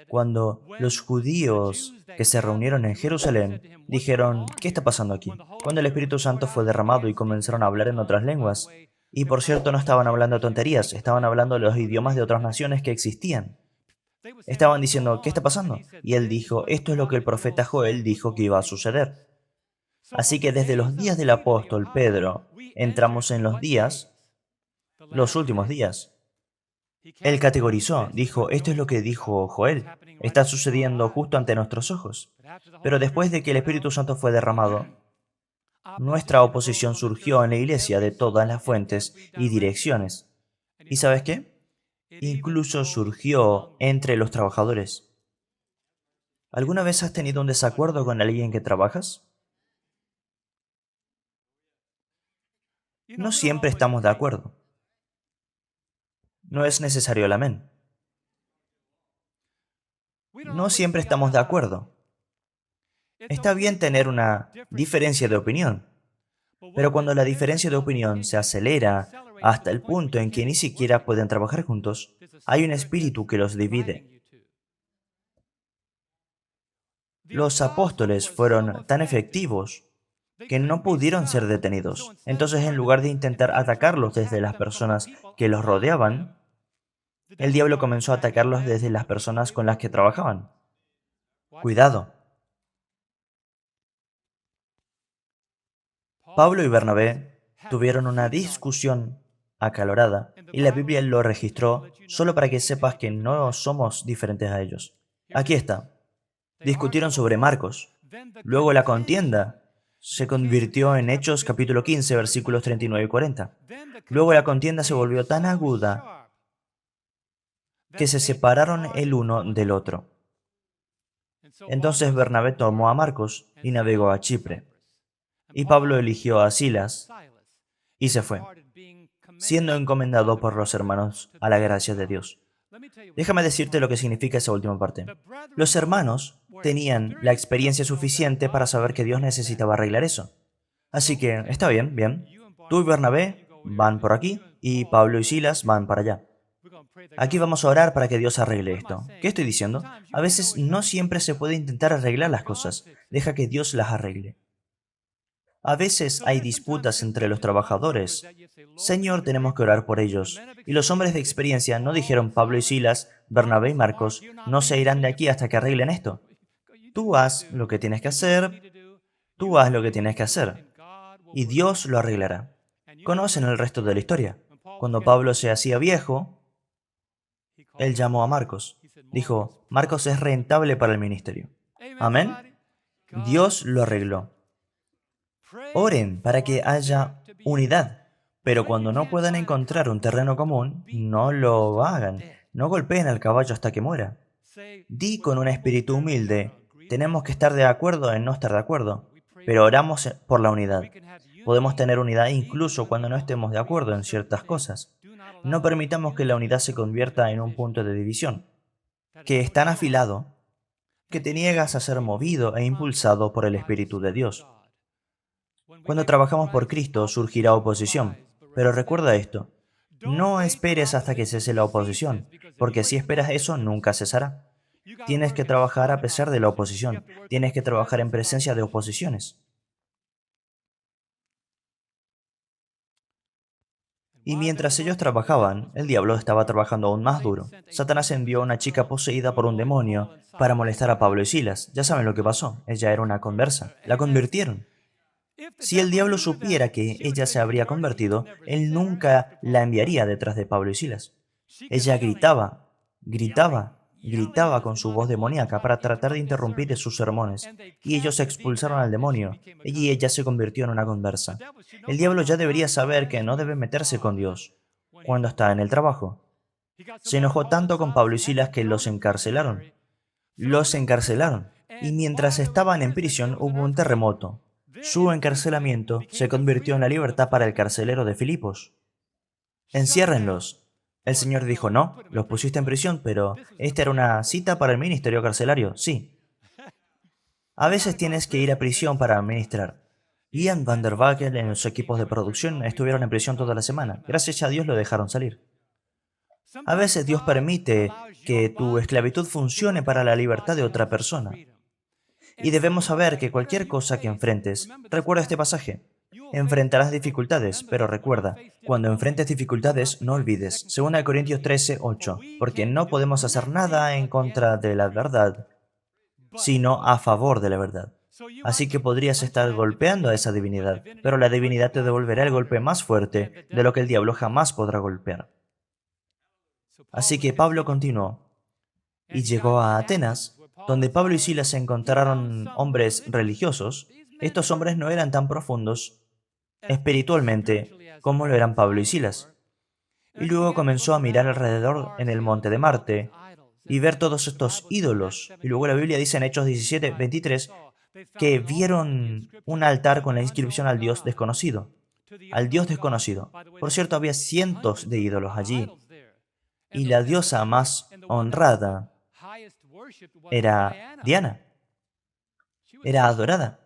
Cuando los judíos que se reunieron en Jerusalén dijeron, ¿qué está pasando aquí? Cuando el Espíritu Santo fue derramado y comenzaron a hablar en otras lenguas. Y por cierto, no estaban hablando tonterías, estaban hablando los idiomas de otras naciones que existían. Estaban diciendo, ¿qué está pasando? Y él dijo, esto es lo que el profeta Joel dijo que iba a suceder. Así que desde los días del apóstol Pedro, entramos en los últimos días. Él categorizó, dijo, esto es lo que dijo Joel, está sucediendo justo ante nuestros ojos. Pero después de que el Espíritu Santo fue derramado, nuestra oposición surgió en la iglesia de todas las fuentes y direcciones. ¿Y sabes qué? Incluso surgió entre los trabajadores. ¿Alguna vez has tenido un desacuerdo con alguien que trabajas? No siempre estamos de acuerdo. No es necesario el amén. No siempre estamos de acuerdo. Está bien tener una diferencia de opinión, pero cuando la diferencia de opinión se acelera hasta el punto en que ni siquiera pueden trabajar juntos, hay un espíritu que los divide. Los apóstoles fueron tan efectivos que no pudieron ser detenidos. Entonces, en lugar de intentar atacarlos desde las personas que los rodeaban, el diablo comenzó a atacarlos desde las personas con las que trabajaban. Cuidado. Pablo y Bernabé tuvieron una discusión acalorada y la Biblia lo registró solo para que sepas que no somos diferentes a ellos. Aquí está. Discutieron sobre Marcos. Luego la contienda se convirtió en Hechos capítulo 15 versículos 39 y 40. Luego la contienda se volvió tan aguda que se separaron el uno del otro. Entonces Bernabé tomó a Marcos y navegó a Chipre. Y Pablo eligió a Silas y se fue, siendo encomendado por los hermanos a la gracia de Dios. Déjame decirte lo que significa esa última parte. Los hermanos tenían la experiencia suficiente para saber que Dios necesitaba arreglar eso. Así que está bien, bien. Tú y Bernabé van por aquí y Pablo y Silas van para allá. Aquí vamos a orar para que Dios arregle esto. ¿Qué estoy diciendo? A veces no siempre se puede intentar arreglar las cosas. Deja que Dios las arregle. A veces hay disputas entre los trabajadores. Señor, tenemos que orar por ellos. Y los hombres de experiencia no dijeron Pablo y Silas, Bernabé y Marcos, no se irán de aquí hasta que arreglen esto. Tú haz lo que tienes que hacer, tú haz lo que tienes que hacer, y Dios lo arreglará. Conocen el resto de la historia. Cuando Pablo se hacía viejo, él llamó a Marcos. Dijo, Marcos es rentable para el ministerio. Amén. Dios lo arregló. Oren para que haya unidad, pero cuando no puedan encontrar un terreno común, no lo hagan. No golpeen al caballo hasta que muera. Di con un espíritu humilde, tenemos que estar de acuerdo en no estar de acuerdo, pero oramos por la unidad. Podemos tener unidad incluso cuando no estemos de acuerdo en ciertas cosas. No permitamos que la unidad se convierta en un punto de división, que es tan afilado que te niegas a ser movido e impulsado por el Espíritu de Dios. Cuando trabajamos por Cristo surgirá oposición, pero recuerda esto, no esperes hasta que cese la oposición, porque si esperas eso nunca cesará. Tienes que trabajar a pesar de la oposición, tienes que trabajar en presencia de oposiciones. Y mientras ellos trabajaban, el diablo estaba trabajando aún más duro. Satanás envió a una chica poseída por un demonio para molestar a Pablo y Silas. Ya saben lo que pasó, ella era una conversa, la convirtieron. Si el diablo supiera que ella se habría convertido, él nunca la enviaría detrás de Pablo y Silas. Ella gritaba, gritaba, gritaba con su voz demoníaca para tratar de interrumpir sus sermones, y ellos expulsaron al demonio, y ella se convirtió en una conversa. El diablo ya debería saber que no debe meterse con Dios cuando está en el trabajo. Se enojó tanto con Pablo y Silas que los encarcelaron. Los encarcelaron, y mientras estaban en prisión hubo un terremoto. Su encarcelamiento se convirtió en la libertad para el carcelero de Filipos. Enciérrenlos. El Señor dijo, no, los pusiste en prisión, pero esta era una cita para el ministerio carcelario, sí. A veces tienes que ir a prisión para administrar. Ian van der Wagel en los equipos de producción estuvieron en prisión toda la semana. Gracias a Dios lo dejaron salir. A veces Dios permite que tu esclavitud funcione para la libertad de otra persona. Y debemos saber que cualquier cosa que enfrentes, recuerda este pasaje, enfrentarás dificultades, pero recuerda, cuando enfrentes dificultades, no olvides, 2 Corintios 13, 8, porque no podemos hacer nada en contra de la verdad, sino a favor de la verdad. Así que podrías estar golpeando a esa divinidad, pero la divinidad te devolverá el golpe más fuerte de lo que el diablo jamás podrá golpear. Así que Pablo continuó y llegó a Atenas, donde Pablo y Silas encontraron hombres religiosos. Estos hombres no eran tan profundos espiritualmente como lo eran Pablo y Silas. Y luego comenzó a mirar alrededor en el monte de Marte y ver todos estos ídolos. Y luego la Biblia dice en Hechos 17, 23 que vieron un altar con la inscripción al Dios desconocido. Al Dios desconocido. Por cierto, había cientos de ídolos allí. Y la diosa más honrada era Diana. Era adorada.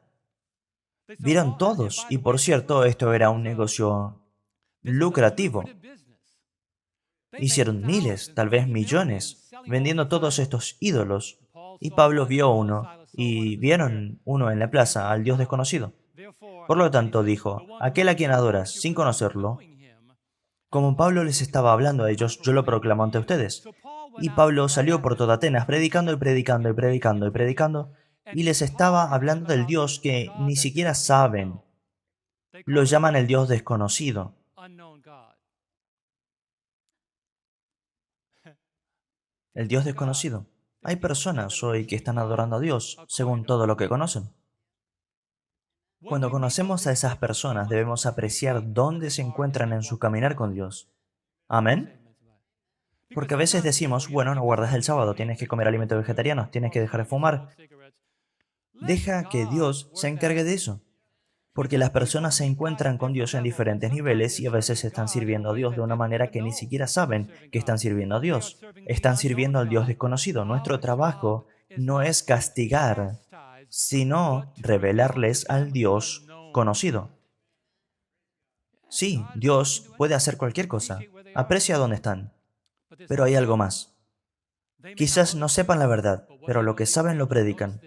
Vieron todos. Y por cierto, esto era un negocio lucrativo. Hicieron miles, tal vez millones, vendiendo todos estos ídolos. Y Pablo vio uno, y vieron uno en la plaza, al Dios desconocido. Por lo tanto, dijo, aquel a quien adoras, sin conocerlo, como Pablo les estaba hablando a ellos, yo lo proclamo ante ustedes. Y Pablo salió por toda Atenas, predicando y predicando y predicando y predicando, y les estaba hablando del Dios que ni siquiera saben. Lo llaman el Dios desconocido. El Dios desconocido. Hay personas hoy que están adorando a Dios según todo lo que conocen. Cuando conocemos a esas personas, debemos apreciar dónde se encuentran en su caminar con Dios. Amén. Porque a veces decimos, bueno, no guardas el sábado, tienes que comer alimentos vegetarianos, tienes que dejar de fumar. Deja que Dios se encargue de eso. Porque las personas se encuentran con Dios en diferentes niveles y a veces están sirviendo a Dios de una manera que ni siquiera saben que están sirviendo a Dios. Están sirviendo al Dios desconocido. Nuestro trabajo no es castigar, sino revelarles al Dios conocido. Sí, Dios puede hacer cualquier cosa. Aprecia dónde están. Pero hay algo más. Quizás no sepan la verdad, pero lo que saben lo predican.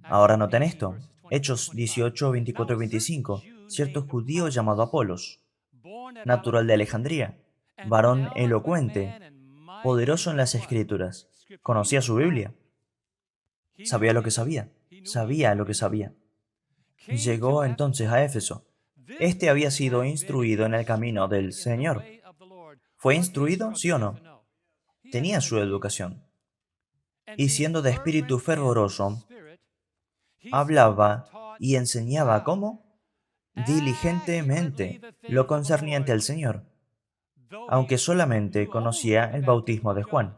Ahora noten esto. Hechos 18, 24 y 25. Cierto judío llamado Apolos, natural de Alejandría, varón elocuente, poderoso en las escrituras. Conocía su Biblia. Sabía lo que sabía. Sabía lo que sabía. Llegó entonces a Éfeso. Este había sido instruido en el camino del Señor. ¿Fue instruido, sí o no? Tenía su educación. Y siendo de espíritu fervoroso, hablaba y enseñaba cómo diligentemente lo concerniente al Señor, aunque solamente conocía el bautismo de Juan.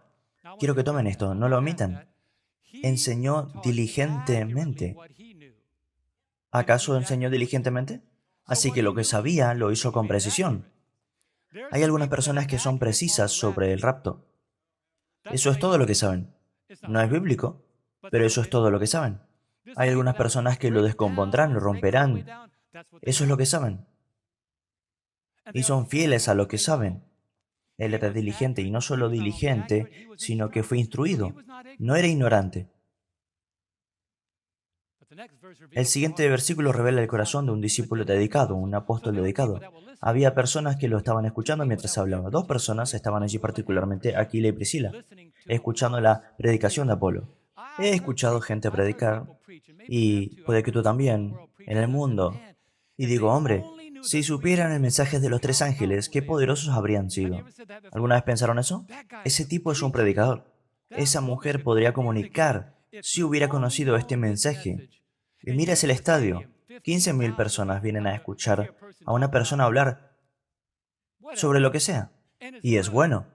Quiero que tomen esto, no lo omitan. Enseñó diligentemente. ¿Acaso enseñó diligentemente? Así que lo que sabía lo hizo con precisión. Hay algunas personas que son precisas sobre el rapto. Eso es todo lo que saben. No es bíblico, pero eso es todo lo que saben. Hay algunas personas que lo descompondrán, lo romperán. Eso es lo que saben. Y son fieles a lo que saben. Él era diligente, y no solo diligente, sino que fue instruido. No era ignorante. El siguiente versículo revela el corazón de un discípulo dedicado, un apóstol dedicado. Había personas que lo estaban escuchando mientras hablaba. Dos personas estaban allí particularmente, Aquila y Priscila, escuchando la predicación de Apolo. He escuchado gente predicar, y puede que tú también, en el mundo. Y digo, hombre, si supieran el mensaje de los tres ángeles, qué poderosos habrían sido. ¿Alguna vez pensaron eso? Ese tipo es un predicador. Esa mujer podría comunicar si hubiera conocido este mensaje. Y miras el estadio. 15.000 personas vienen a escuchar a una persona hablar sobre lo que sea. Y es bueno.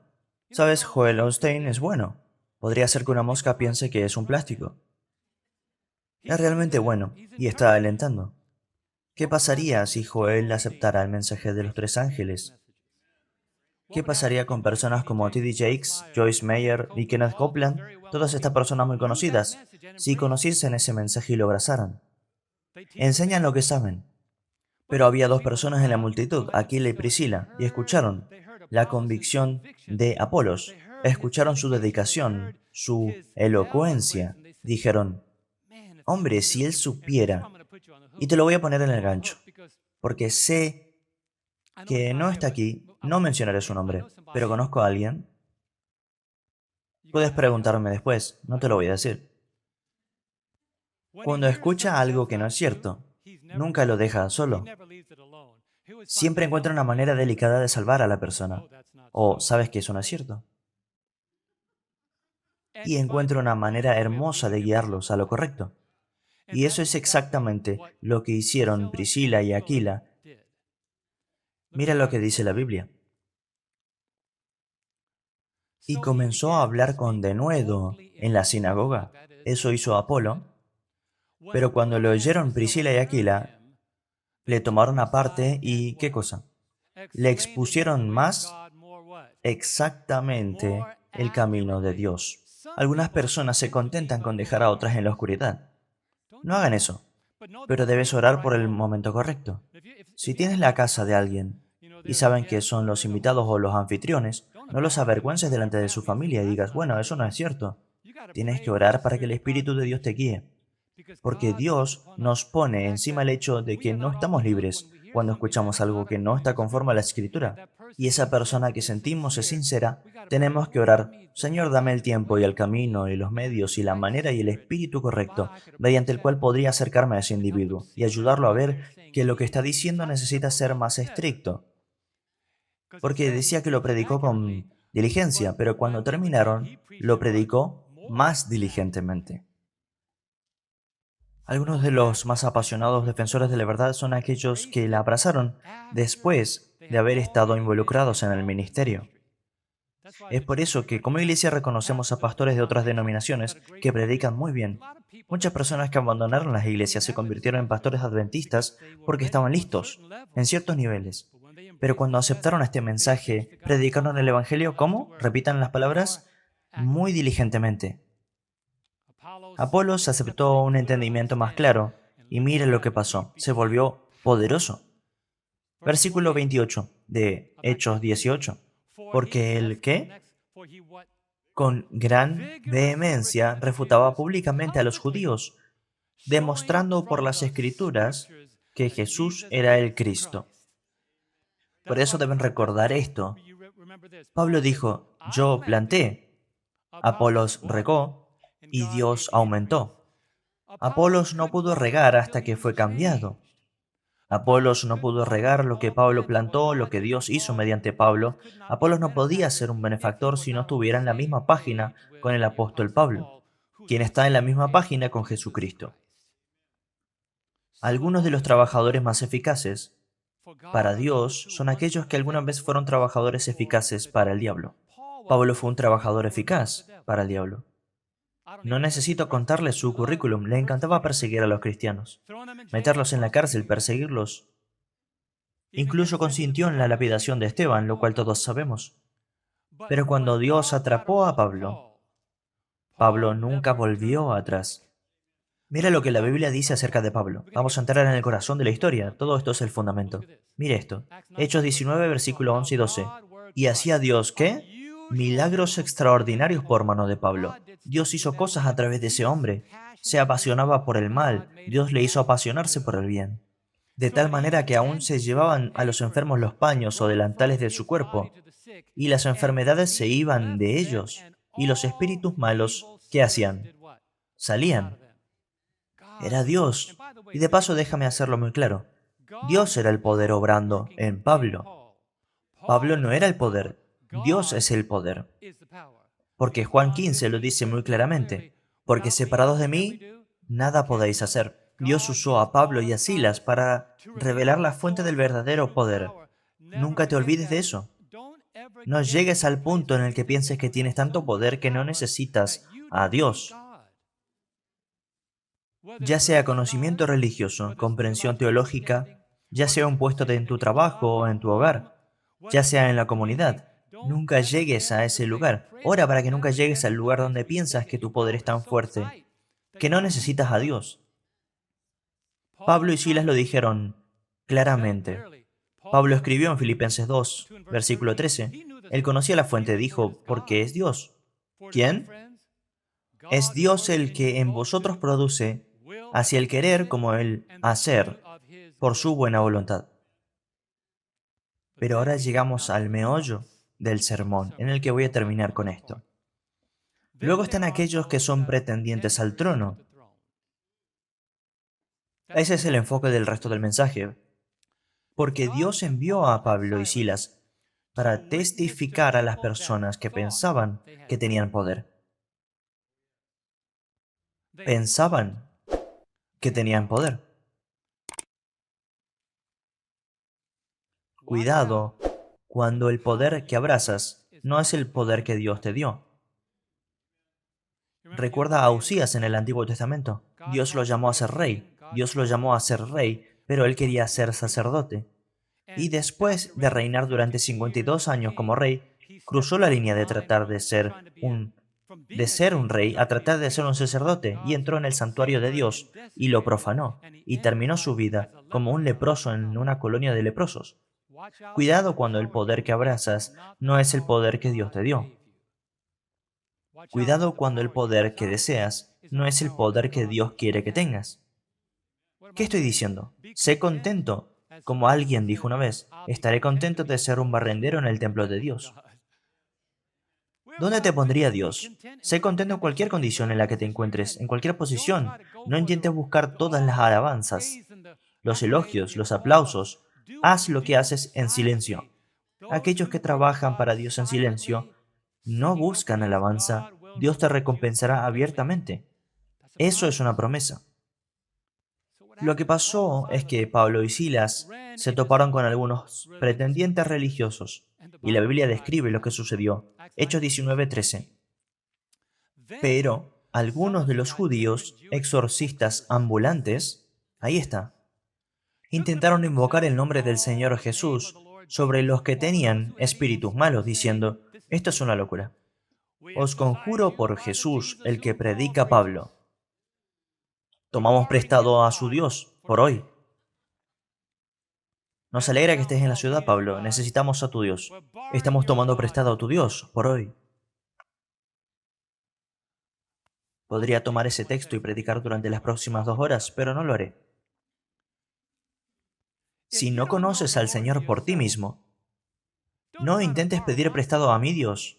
¿Sabes? Joel Osteen es bueno. Podría ser que una mosca piense que es un plástico. Es realmente bueno y está alentando. ¿Qué pasaría si Joel aceptara el mensaje de los tres ángeles? ¿Qué pasaría con personas como T.D. Jakes, Joyce Meyer y Kenneth Copeland, todas estas personas muy conocidas, si conociesen ese mensaje y lo abrazaran? Enseñan lo que saben. Pero había dos personas en la multitud, Aquila y Priscila, y escucharon la convicción de Apolos. Escucharon su dedicación, su elocuencia. Dijeron, hombre, si él supiera, y te lo voy a poner en el gancho, porque sé que no está aquí, no mencionaré su nombre, pero conozco a alguien. Puedes preguntarme después, no te lo voy a decir. Cuando escucha algo que no es cierto, nunca lo deja solo. Siempre encuentra una manera delicada de salvar a la persona. O sabes que eso no es cierto. Y encuentra una manera hermosa de guiarlos a lo correcto. Y eso es exactamente lo que hicieron Priscila y Aquila. Mira lo que dice la Biblia. Y comenzó a hablar con denuedo en la sinagoga. Eso hizo Apolo. Pero cuando lo oyeron Priscila y Aquila, le tomaron aparte y ¿qué cosa? Le expusieron más exactamente el camino de Dios. Algunas personas se contentan con dejar a otras en la oscuridad. No hagan eso, pero debes orar por el momento correcto. Si tienes la casa de alguien y saben que son los invitados o los anfitriones, no los avergüences delante de su familia y digas, bueno, eso no es cierto. Tienes que orar para que el Espíritu de Dios te guíe, porque Dios nos pone encima el hecho de que no estamos libres cuando escuchamos algo que no está conforme a la Escritura. Y esa persona que sentimos es sincera, tenemos que orar, Señor, dame el tiempo y el camino y los medios y la manera y el espíritu correcto mediante el cual podría acercarme a ese individuo y ayudarlo a ver que lo que está diciendo necesita ser más estricto. Porque decía que lo predicó con diligencia, pero cuando terminaron, lo predicó más diligentemente. Algunos de los más apasionados defensores de la verdad son aquellos que la abrazaron después de haber estado involucrados en el ministerio. Es por eso que como iglesia reconocemos a pastores de otras denominaciones que predican muy bien. Muchas personas que abandonaron las iglesias se convirtieron en pastores adventistas porque estaban listos, en ciertos niveles. Pero cuando aceptaron este mensaje, predicaron el Evangelio, ¿cómo? Repitan las palabras, muy diligentemente. Apolos aceptó un entendimiento más claro, y mire lo que pasó, se volvió poderoso. Versículo 28 de Hechos 18. Porque el que, con gran vehemencia, refutaba públicamente a los judíos, demostrando por las escrituras que Jesús era el Cristo. Por eso deben recordar esto. Pablo dijo, yo planté, Apolos regó, y Dios aumentó. Apolos no pudo regar hasta que fue cambiado. Apolos no pudo regar lo que Pablo plantó, lo que Dios hizo mediante Pablo. Apolos no podía ser un benefactor si no estuviera en la misma página con el apóstol Pablo, quien está en la misma página con Jesucristo. Algunos de los trabajadores más eficaces para Dios son aquellos que alguna vez fueron trabajadores eficaces para el diablo. Pablo fue un trabajador eficaz para el diablo. No necesito contarles su currículum, le encantaba perseguir a los cristianos, meterlos en la cárcel, perseguirlos. Incluso consintió en la lapidación de Esteban, lo cual todos sabemos. Pero cuando Dios atrapó a Pablo, Pablo nunca volvió atrás. Mira lo que la Biblia dice acerca de Pablo. Vamos a entrar en el corazón de la historia. Todo esto es el fundamento. Mire esto. Hechos 19, versículo 11 y 12. Y hacía Dios, ¿qué? Milagros extraordinarios por mano de Pablo. Dios hizo cosas a través de ese hombre. Se apasionaba por el mal. Dios le hizo apasionarse por el bien. De tal manera que aún se llevaban a los enfermos los paños o delantales de su cuerpo, y las enfermedades se iban de ellos, y los espíritus malos, ¿qué hacían? Salían. Era Dios. Y de paso déjame hacerlo muy claro. Dios era el poder obrando en Pablo. Pablo no era el poder. Dios es el poder. Porque Juan 15 lo dice muy claramente. Porque separados de mí, nada podéis hacer. Dios usó a Pablo y a Silas para revelar la fuente del verdadero poder. Nunca te olvides de eso. No llegues al punto en el que pienses que tienes tanto poder que no necesitas a Dios. Ya sea conocimiento religioso, comprensión teológica, ya sea un puesto en tu trabajo o en tu hogar, ya sea en la comunidad, Nunca llegues a ese lugar. Ora para que nunca llegues al lugar donde piensas que tu poder es tan fuerte, que no necesitas a Dios. Pablo y Silas lo dijeron claramente. Pablo escribió en Filipenses 2, versículo 13. Él conocía la fuente, dijo, porque es Dios. ¿Quién? Es Dios el que en vosotros produce, así el querer como el hacer, por su buena voluntad. Pero ahora llegamos al meollo del sermón, en el que voy a terminar con esto. Luego están aquellos que son pretendientes al trono. Ese es el enfoque del resto del mensaje. Porque Dios envió a Pablo y Silas para testificar a las personas que pensaban que tenían poder. Pensaban que tenían poder. Cuidado cuando el poder que abrazas no es el poder que Dios te dio. Recuerda a Usías en el Antiguo Testamento. Dios lo llamó a ser rey. Dios lo llamó a ser rey, pero él quería ser sacerdote. Y después de reinar durante 52 años como rey, cruzó la línea de tratar de ser un rey a tratar de ser un sacerdote y entró en el santuario de Dios y lo profanó y terminó su vida como un leproso en una colonia de leprosos. Cuidado cuando el poder que abrazas no es el poder que Dios te dio. Cuidado cuando el poder que deseas no es el poder que Dios quiere que tengas. ¿Qué estoy diciendo? Sé contento. Como alguien dijo una vez, estaré contento de ser un barrendero en el templo de Dios. ¿Dónde te pondría Dios? Sé contento en cualquier condición en la que te encuentres, en cualquier posición. No intentes buscar todas las alabanzas, los elogios, los aplausos. Haz lo que haces en silencio. Aquellos que trabajan para Dios en silencio no buscan alabanza. Dios te recompensará abiertamente. Eso es una promesa. Lo que pasó es que Pablo y Silas se toparon con algunos pretendientes religiosos, y la Biblia describe lo que sucedió. Hechos 19:13. Pero algunos de los judíos, exorcistas ambulantes, ahí está, intentaron invocar el nombre del Señor Jesús sobre los que tenían espíritus malos, diciendo, esto es una locura. Os conjuro por Jesús, el que predica Pablo. Tomamos prestado a su Dios por hoy. Nos alegra que estés en la ciudad, Pablo. Necesitamos a tu Dios. Estamos tomando prestado a tu Dios por hoy. Podría tomar ese texto y predicar durante las próximas 2 horas, pero no lo haré. Si no conoces al Señor por ti mismo, no intentes pedir prestado a mi Dios.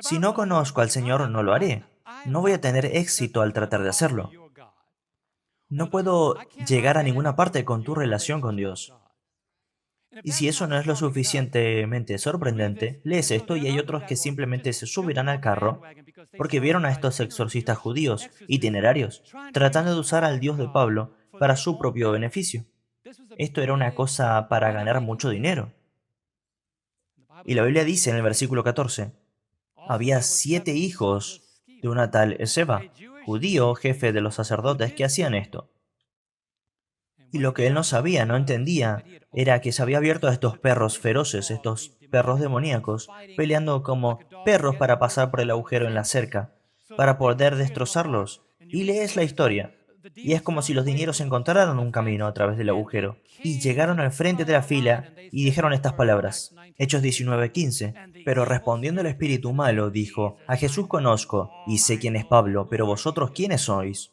Si no conozco al Señor, no lo haré. No voy a tener éxito al tratar de hacerlo. No puedo llegar a ninguna parte con tu relación con Dios. Y si eso no es lo suficientemente sorprendente, lees esto y hay otros que simplemente se subirán al carro porque vieron a estos exorcistas judíos, itinerarios, tratando de usar al Dios de Pablo para su propio beneficio. Esto era una cosa para ganar mucho dinero. Y la Biblia dice en el versículo 14, había 7 hijos de una tal Eseba, judío, jefe de los sacerdotes, que hacían esto. Y lo que él no sabía, no entendía, era que se había abierto a estos perros feroces, estos perros demoníacos, peleando como perros para pasar por el agujero en la cerca, para poder destrozarlos. Y lees la historia. Y es como si los dineros encontraran un camino a través del agujero. Y llegaron al frente de la fila y dijeron estas palabras. Hechos 19:15. Pero respondiendo el espíritu malo, dijo, a Jesús conozco, y sé quién es Pablo, pero vosotros quiénes sois.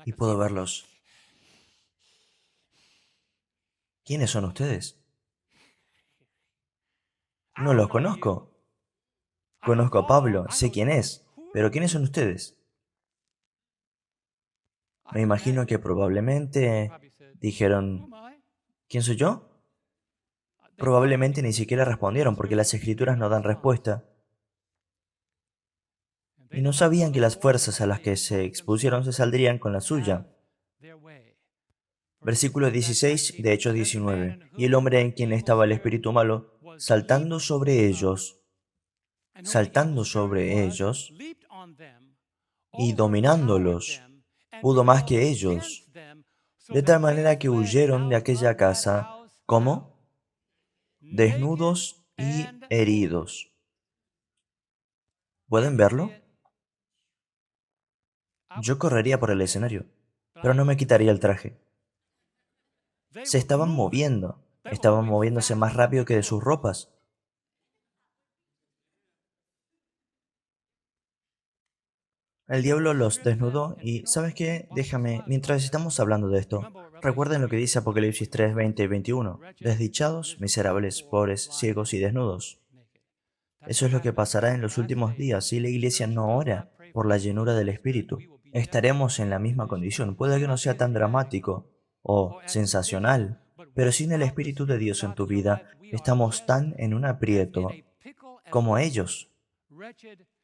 Y puedo verlos. ¿Quiénes son ustedes? No los conozco. Conozco a Pablo, sé quién es, pero ¿quiénes son ustedes? Me imagino que probablemente dijeron, ¿quién soy yo? Probablemente ni siquiera respondieron porque las escrituras no dan respuesta. Y no sabían que las fuerzas a las que se expusieron se saldrían con la suya. Versículo 16 de Hechos 19. Y el hombre en quien estaba el espíritu malo, saltando sobre ellos y dominándolos, pudo más que ellos, de tal manera que huyeron de aquella casa, ¿cómo? Desnudos y heridos. ¿Pueden verlo? Yo correría por el escenario, pero no me quitaría el traje. Se estaban moviéndose más rápido que de sus ropas. El diablo los desnudó y, ¿sabes qué? Déjame, mientras estamos hablando de esto, recuerden lo que dice Apocalipsis 3, 20 y 21. Desdichados, miserables, pobres, ciegos y desnudos. Eso es lo que pasará en los últimos días si la iglesia no ora por la llenura del Espíritu. Estaremos en la misma condición. Puede que no sea tan dramático o sensacional, pero sin el Espíritu de Dios en tu vida, estamos tan en un aprieto como ellos,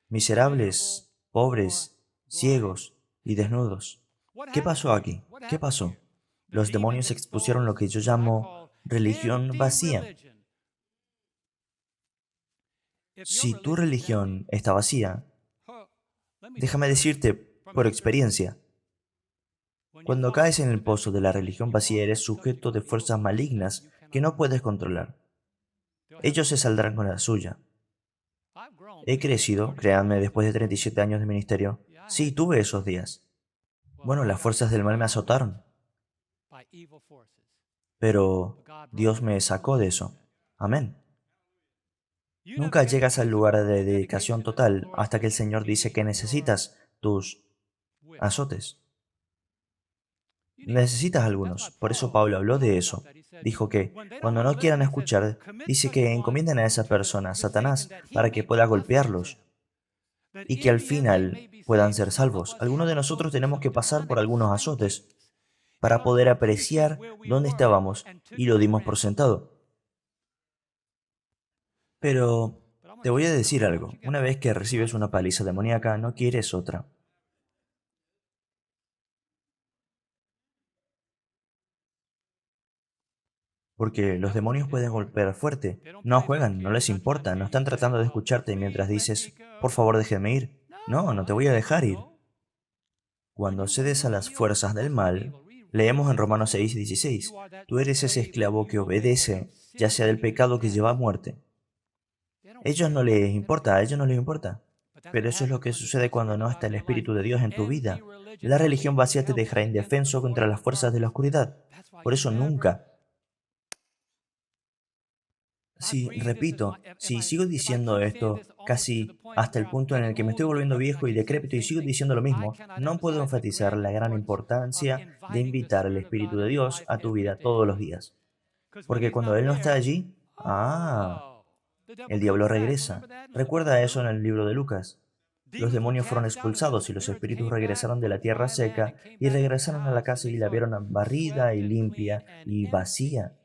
miserables, pobres, ciegos y desnudos. ¿Qué pasó aquí? ¿Qué pasó? Los demonios expusieron lo que yo llamo religión vacía. Si tu religión está vacía, déjame decirte por experiencia, cuando caes en el pozo de la religión vacía eres sujeto de fuerzas malignas que no puedes controlar. Ellos se saldrán con la suya. He crecido, créanme, después de 37 años de ministerio. Sí, tuve esos días. Bueno, las fuerzas del mal me azotaron, pero Dios me sacó de eso. Amén. Nunca llegas al lugar de dedicación total hasta que el Señor dice que necesitas tus azotes. Necesitas algunos. Por eso Pablo habló de eso. Dijo que cuando no quieran escuchar, dice que encomienden a esa persona a Satanás para que pueda golpearlos y que al final puedan ser salvos. Algunos de nosotros tenemos que pasar por algunos azotes para poder apreciar dónde estábamos y lo dimos por sentado. Pero te voy a decir algo. Una vez que recibes una paliza demoníaca, no quieres otra. Porque los demonios pueden golpear fuerte. No juegan, no les importa, no están tratando de escucharte mientras dices, por favor déjeme ir. No, no te voy a dejar ir. Cuando cedes a las fuerzas del mal, leemos en Romanos 6:16, tú eres ese esclavo que obedece, ya sea del pecado que lleva a muerte. A ellos no les importa. Pero eso es lo que sucede cuando no está el Espíritu de Dios en tu vida. La religión vacía te dejará indefenso contra las fuerzas de la oscuridad. Por eso nunca. Sí, repito, si sigo diciendo esto casi hasta el punto en el que me estoy volviendo viejo y decrépito y sigo diciendo lo mismo, no puedo enfatizar la gran importancia de invitar al Espíritu de Dios a tu vida todos los días. Porque cuando Él no está allí, el diablo regresa. Recuerda eso en el libro de Lucas. Los demonios fueron expulsados y los espíritus regresaron de la tierra seca y regresaron a la casa y la vieron barrida y limpia y vacía.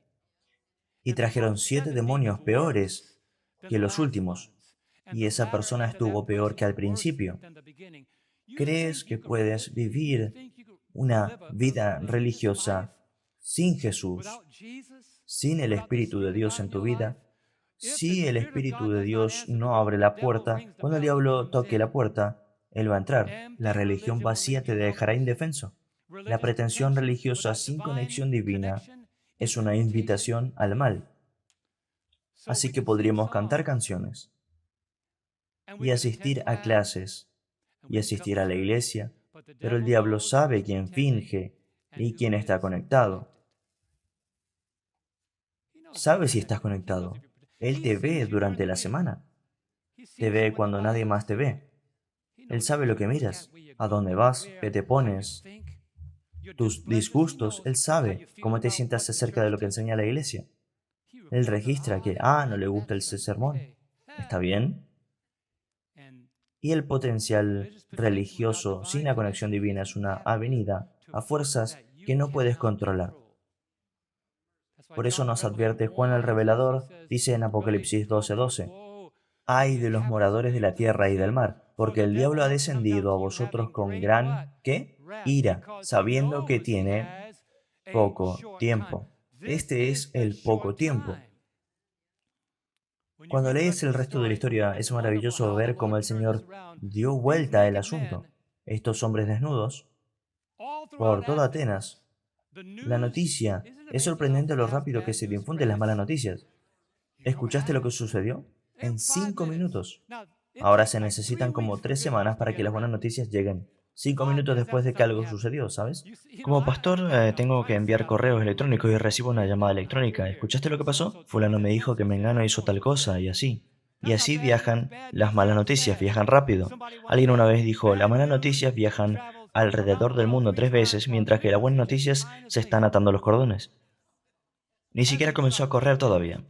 Y trajeron 7 demonios peores que los últimos. Y esa persona estuvo peor que al principio. ¿Crees que puedes vivir una vida religiosa sin Jesús, sin el Espíritu de Dios en tu vida? Si el Espíritu de Dios no abre la puerta, cuando el diablo toque la puerta, él va a entrar. La religión vacía te dejará indefenso. La pretensión religiosa sin conexión divina es una invitación al mal. Así que podríamos cantar canciones y asistir a clases y asistir a la iglesia, pero el diablo sabe quién finge y quién está conectado. Sabe si estás conectado. Él te ve durante la semana. Te ve cuando nadie más te ve. Él sabe lo que miras, a dónde vas, qué te pones, tus disgustos. Él sabe cómo te sientas acerca de lo que enseña la iglesia. Él registra que, no le gusta ese sermón. ¿Está bien? Y el potencial religioso sin la conexión divina es una avenida a fuerzas que no puedes controlar. Por eso nos advierte Juan el Revelador, dice en Apocalipsis 12:12, ay de los moradores de la tierra y del mar, porque el diablo ha descendido a vosotros con gran, ¿qué? Ira, sabiendo que tiene poco tiempo. Este es el poco tiempo. Cuando lees el resto de la historia, es maravilloso ver cómo el Señor dio vuelta al asunto. Estos hombres desnudos, por toda Atenas, La noticia. Es sorprendente lo rápido que se difunden las malas noticias. ¿Escuchaste lo que sucedió? En 5 minutos. Ahora se necesitan como 3 semanas para que las buenas noticias lleguen. 5 minutos después de que algo sucedió, ¿sabes? Como pastor, tengo que enviar correos electrónicos y recibo una llamada electrónica. ¿Escuchaste lo que pasó? Fulano me dijo que Mengano hizo tal cosa y así. Y así viajan las malas noticias, viajan rápido. Alguien una vez dijo, las malas noticias viajan alrededor del mundo 3 veces, mientras que las buenas noticias se están atando los cordones. Ni siquiera comenzó a correr todavía.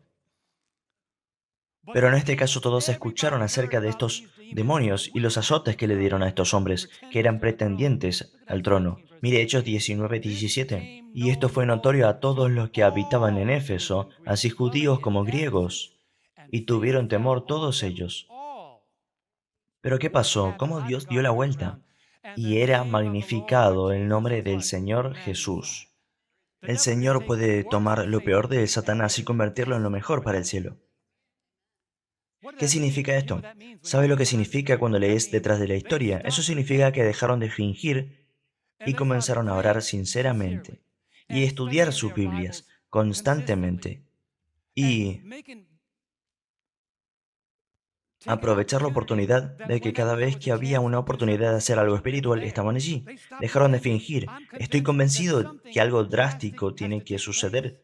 Pero en este caso todos escucharon acerca de estos demonios y los azotes que le dieron a estos hombres, que eran pretendientes al trono. Mire Hechos 19:17. Y esto fue notorio a todos los que habitaban en Éfeso, así judíos como griegos, y tuvieron temor todos ellos. Pero ¿qué pasó? ¿Cómo Dios dio la vuelta? Y era magnificado el nombre del Señor Jesús. El Señor puede tomar lo peor de Satanás y convertirlo en lo mejor para el cielo. ¿Qué significa esto? ¿Sabe lo que significa cuando lees detrás de la historia? Eso significa que dejaron de fingir y comenzaron a orar sinceramente y estudiar sus Biblias constantemente y aprovechar la oportunidad de que cada vez que había una oportunidad de hacer algo espiritual, estaban allí. Dejaron de fingir. Estoy convencido que algo drástico tiene que suceder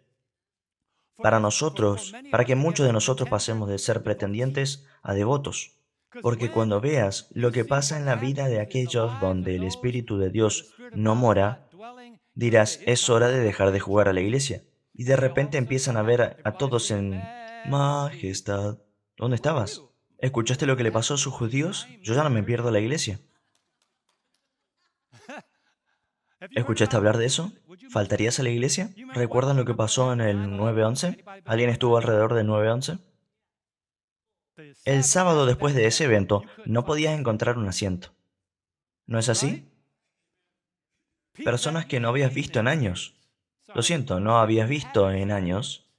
para nosotros, para que muchos de nosotros pasemos de ser pretendientes a devotos. Porque cuando veas lo que pasa en la vida de aquellos donde el Espíritu de Dios no mora, dirás, es hora de dejar de jugar a la iglesia. Y de repente empiezan a ver a todos en majestad. ¿Dónde estabas? ¿Escuchaste lo que le pasó a sus judíos? Yo ya no me pierdo la iglesia. ¿Escuchaste hablar de eso? ¿Faltarías a la iglesia? ¿Recuerdan lo que pasó en el 9/11? ¿Alguien estuvo alrededor del 9/11? El sábado después de ese evento no podías encontrar un asiento. ¿No es así? Personas que no habías visto en años. Lo siento, no habías visto en años.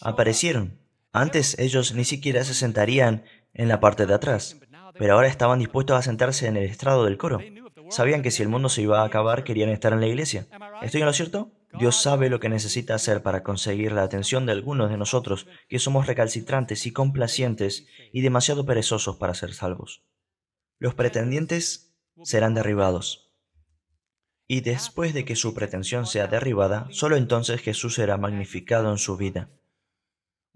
Aparecieron. Antes ellos ni siquiera se sentarían en la parte de atrás, pero ahora estaban dispuestos a sentarse en el estrado del coro. Sabían que si el mundo se iba a acabar, querían estar en la iglesia. ¿Estoy en lo cierto? Dios sabe lo que necesita hacer para conseguir la atención de algunos de nosotros que somos recalcitrantes y complacientes y demasiado perezosos para ser salvos. Los pretendientes serán derribados. Y después de que su pretensión sea derribada, solo entonces Jesús será magnificado en su vida.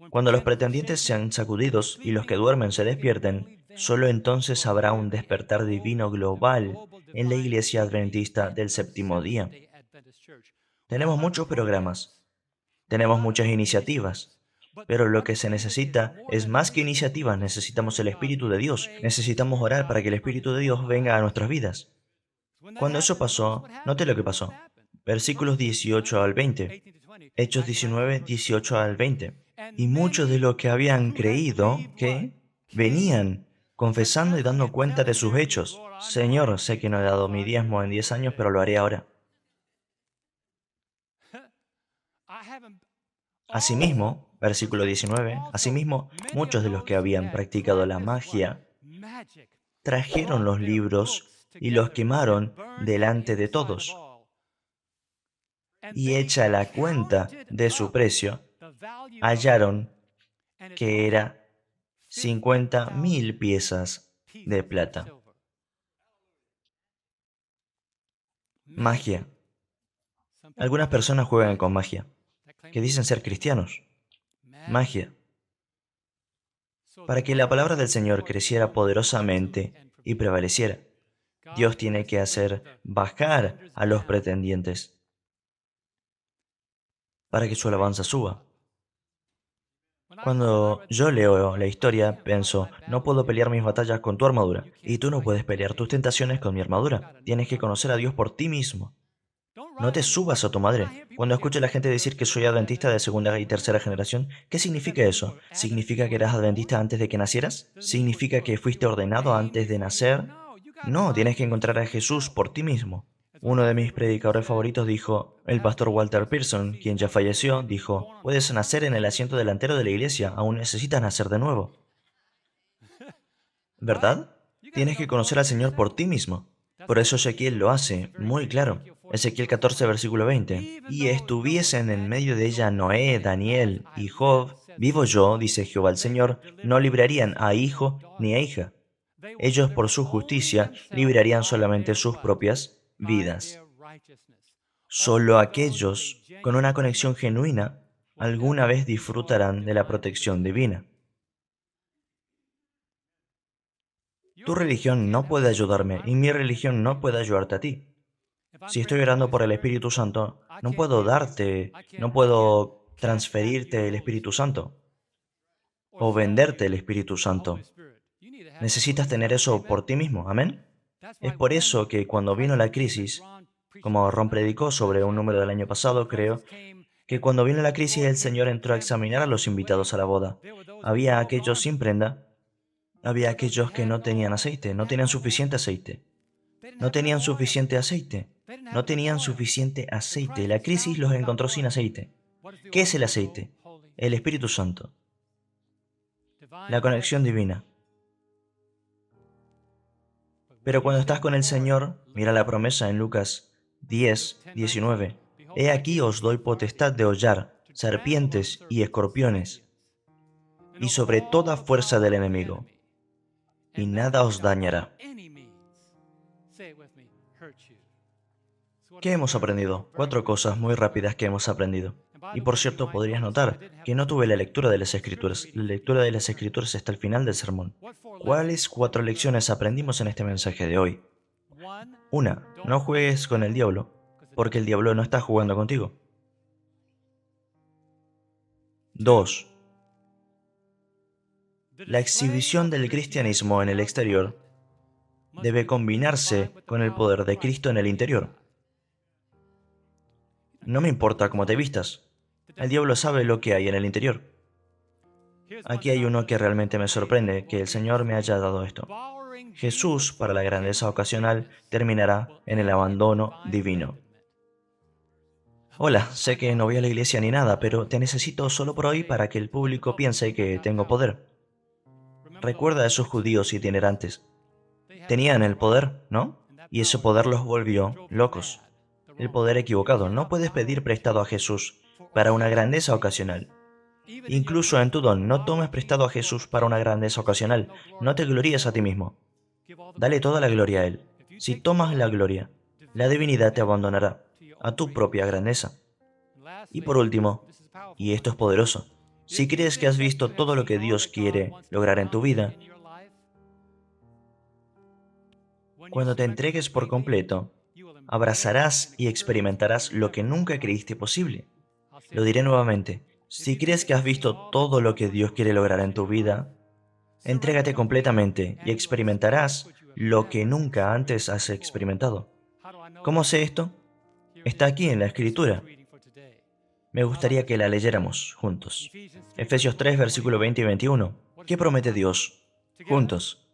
Cuando los pretendientes sean sacudidos y los que duermen se despierten, solo entonces habrá un despertar divino global en la Iglesia Adventista del Séptimo Día. Tenemos muchos programas, tenemos muchas iniciativas, pero lo que se necesita es más que iniciativas, necesitamos el Espíritu de Dios, necesitamos orar para que el Espíritu de Dios venga a nuestras vidas. Cuando eso pasó, note lo que pasó. Versículos 18 al 20. Hechos 19, 18 al 20. Y muchos de los que habían creído, que venían confesando y dando cuenta de sus hechos. Señor, sé que no he dado mi diezmo en 10 años, pero lo haré ahora. Asimismo, versículo 19, asimismo, muchos de los que habían practicado la magia trajeron los libros y los quemaron delante de todos. Y hecha la cuenta de su precio, hallaron que era 50,000 piezas de plata. Magia. Algunas personas juegan con magia, que dicen ser cristianos. Magia. Para que la palabra del Señor creciera poderosamente y prevaleciera, Dios tiene que hacer bajar a los pretendientes para que su alabanza suba. Cuando yo leo la historia, pienso, no puedo pelear mis batallas con tu armadura, y tú no puedes pelear tus tentaciones con mi armadura. Tienes que conocer a Dios por ti mismo. No te subas a tu madre. Cuando escucho a la gente decir que soy adventista de segunda y tercera generación, ¿qué significa eso? ¿Significa que eras adventista antes de que nacieras? ¿Significa que fuiste ordenado antes de nacer? No, tienes que encontrar a Jesús por ti mismo. Uno de mis predicadores favoritos dijo, el pastor Walter Pearson, quien ya falleció, dijo, puedes nacer en el asiento delantero de la iglesia, aún necesitas nacer de nuevo. ¿Verdad? Tienes que conocer al Señor por ti mismo. Por eso Ezequiel lo hace muy claro. Ezequiel 14, versículo 20. Y estuviesen en medio de ella Noé, Daniel y Job, vivo yo, dice Jehová el Señor, no librarían a hijo ni a hija. Ellos por su justicia librarían solamente sus propias vidas. Solo aquellos con una conexión genuina alguna vez disfrutarán de la protección divina. Tu religión no puede ayudarme y mi religión no puede ayudarte a ti. Si estoy orando por el Espíritu Santo, no puedo transferirte el Espíritu Santo o venderte el Espíritu Santo. Necesitas tener eso por ti mismo, ¿amén? Es por eso que cuando vino la crisis, como Ron predicó sobre un número del año pasado, creo, que cuando vino la crisis el Señor entró a examinar a los invitados a la boda. Había aquellos sin prenda, había aquellos que no tenían aceite, no tenían suficiente aceite. No tenían suficiente aceite. No tenían suficiente aceite. La crisis los encontró sin aceite. ¿Qué es el aceite? El Espíritu Santo. La conexión divina. Pero cuando estás con el Señor, mira la promesa en Lucas 10, 19. He aquí os doy potestad de hollar serpientes y escorpiones, y sobre toda fuerza del enemigo, y nada os dañará. ¿Qué hemos aprendido? 4 cosas muy rápidas que hemos aprendido. Y por cierto, podrías notar que no tuve la lectura de las Escrituras. La lectura de las Escrituras está al final del sermón. ¿Cuáles 4 lecciones aprendimos en este mensaje de hoy? 1. No juegues con el diablo, porque el diablo no está jugando contigo. 2. La exhibición del cristianismo en el exterior debe combinarse con el poder de Cristo en el interior. No me importa cómo te vistas. El diablo sabe lo que hay en el interior. Aquí hay uno que realmente me sorprende, que el Señor me haya dado esto. Jesús, para la grandeza ocasional, terminará en el abandono divino. Hola, sé que no voy a la iglesia ni nada, pero te necesito solo por hoy para que el público piense que tengo poder. Recuerda a esos judíos itinerantes. Tenían el poder, ¿no? Y ese poder los volvió locos. El poder equivocado. No puedes pedir prestado a Jesús para una grandeza ocasional. Incluso en tu don, no tomes prestado a Jesús para una grandeza ocasional. No te gloríes a ti mismo. Dale toda la gloria a Él. Si tomas la gloria, la divinidad te abandonará a tu propia grandeza. Y por último, y esto es poderoso, si crees que has visto todo lo que Dios quiere lograr en tu vida, cuando te entregues por completo, abrazarás y experimentarás lo que nunca creíste posible. Lo diré nuevamente. Si crees que has visto todo lo que Dios quiere lograr en tu vida, entrégate completamente y experimentarás lo que nunca antes has experimentado. ¿Cómo sé esto? Está aquí en la Escritura. Me gustaría que la leyéramos juntos. Efesios 3, versículo 20 y 21. ¿Qué promete Dios? Juntos.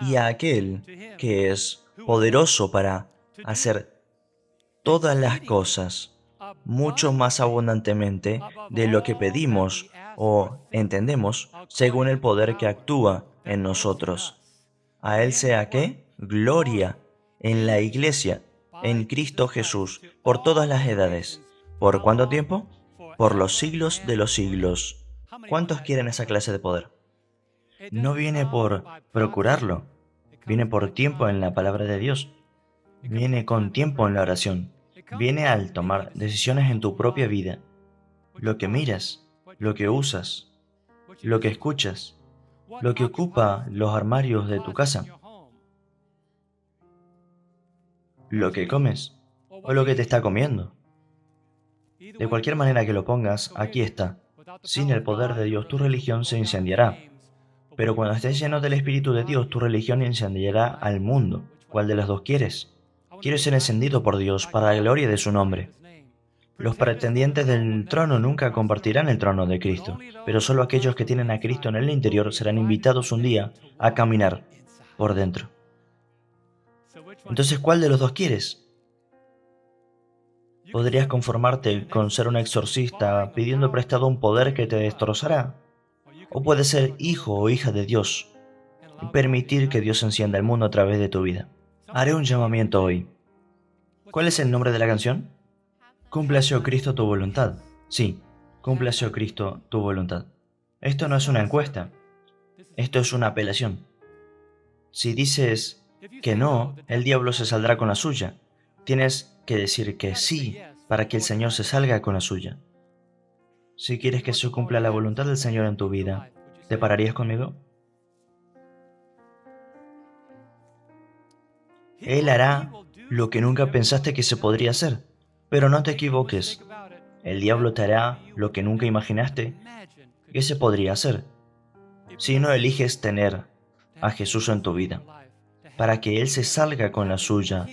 Y a aquel que es poderoso para hacer todas las cosas mucho más abundantemente de lo que pedimos o entendemos, según el poder que actúa en nosotros. A Él sea ¿qué? Gloria en la Iglesia, en Cristo Jesús, por todas las edades. ¿Por cuánto tiempo? Por los siglos de los siglos. ¿Cuántos quieren esa clase de poder? No viene por procurarlo, viene por tiempo en la palabra de Dios. Viene con tiempo en la oración. Viene al tomar decisiones en tu propia vida. Lo que miras, lo que usas, lo que escuchas, lo que ocupa los armarios de tu casa, lo que comes o lo que te está comiendo. De cualquier manera que lo pongas, aquí está. Sin el poder de Dios, tu religión se incendiará. Pero cuando estés lleno del Espíritu de Dios, tu religión incendiará al mundo. ¿Cuál de las dos quieres? Quiero ser encendido por Dios para la gloria de su nombre. Los pretendientes del trono nunca compartirán el trono de Cristo, pero solo aquellos que tienen a Cristo en el interior serán invitados un día a caminar por dentro. Entonces, ¿cuál de los dos quieres? ¿Podrías conformarte con ser un exorcista pidiendo prestado un poder que te destrozará? ¿O puedes ser hijo o hija de Dios y permitir que Dios encienda el mundo a través de tu vida? Haré un llamamiento hoy. ¿Cuál es el nombre de la canción? Cúmplase, oh Cristo, tu voluntad. Sí, cúmplase, oh Cristo, tu voluntad. Esto no es una encuesta, esto es una apelación. Si dices que no, el diablo se saldrá con la suya. Tienes que decir que sí para que el Señor se salga con la suya. Si quieres que se cumpla la voluntad del Señor en tu vida, ¿te pararías conmigo? Él hará lo que nunca pensaste que se podría hacer. Pero no te equivoques. El diablo te hará lo que nunca imaginaste que se podría hacer si no eliges tener a Jesús en tu vida, para que Él se salga con la suya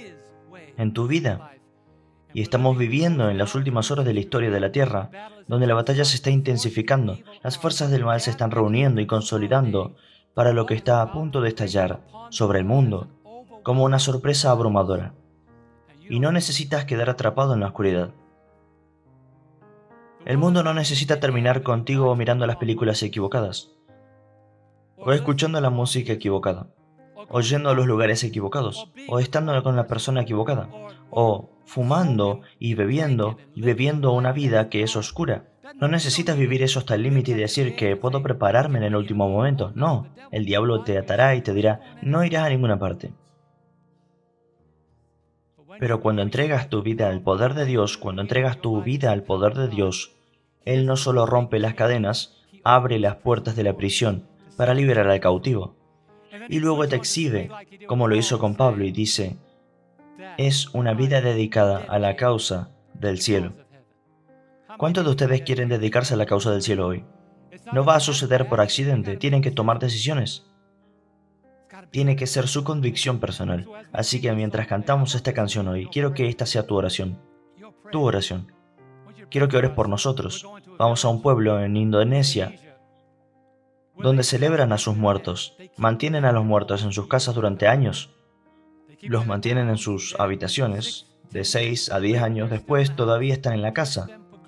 en tu vida. Y estamos viviendo en las últimas horas de la historia de la Tierra, donde la batalla se está intensificando, las fuerzas del mal se están reuniendo y consolidando para lo que está a punto de estallar sobre el mundo, como una sorpresa abrumadora. Y no necesitas quedar atrapado en la oscuridad. El mundo no necesita terminar contigo mirando las películas equivocadas, o escuchando la música equivocada, o yendo a los lugares equivocados, o estando con la persona equivocada, o fumando y bebiendo una vida que es oscura. No necesitas vivir eso hasta el límite y decir que puedo prepararme en el último momento. No, el diablo te atará y te dirá, no irás a ninguna parte. Pero cuando entregas tu vida al poder de Dios, cuando entregas tu vida al poder de Dios, Él no solo rompe las cadenas, abre las puertas de la prisión para liberar al cautivo. Y luego te exhibe, como lo hizo con Pablo, y dice, es una vida dedicada a la causa del cielo. ¿Cuántos de ustedes quieren dedicarse a la causa del cielo hoy? No va a suceder por accidente, tienen que tomar decisiones. Tiene que ser su convicción personal. Así que mientras cantamos esta canción hoy, quiero que esta sea tu oración. Tu oración. Quiero que ores por nosotros. Vamos a un pueblo en Indonesia donde celebran a sus muertos. Mantienen a los muertos en sus casas durante años. Los mantienen en sus habitaciones. De 6 a 10 años después todavía están en la casa,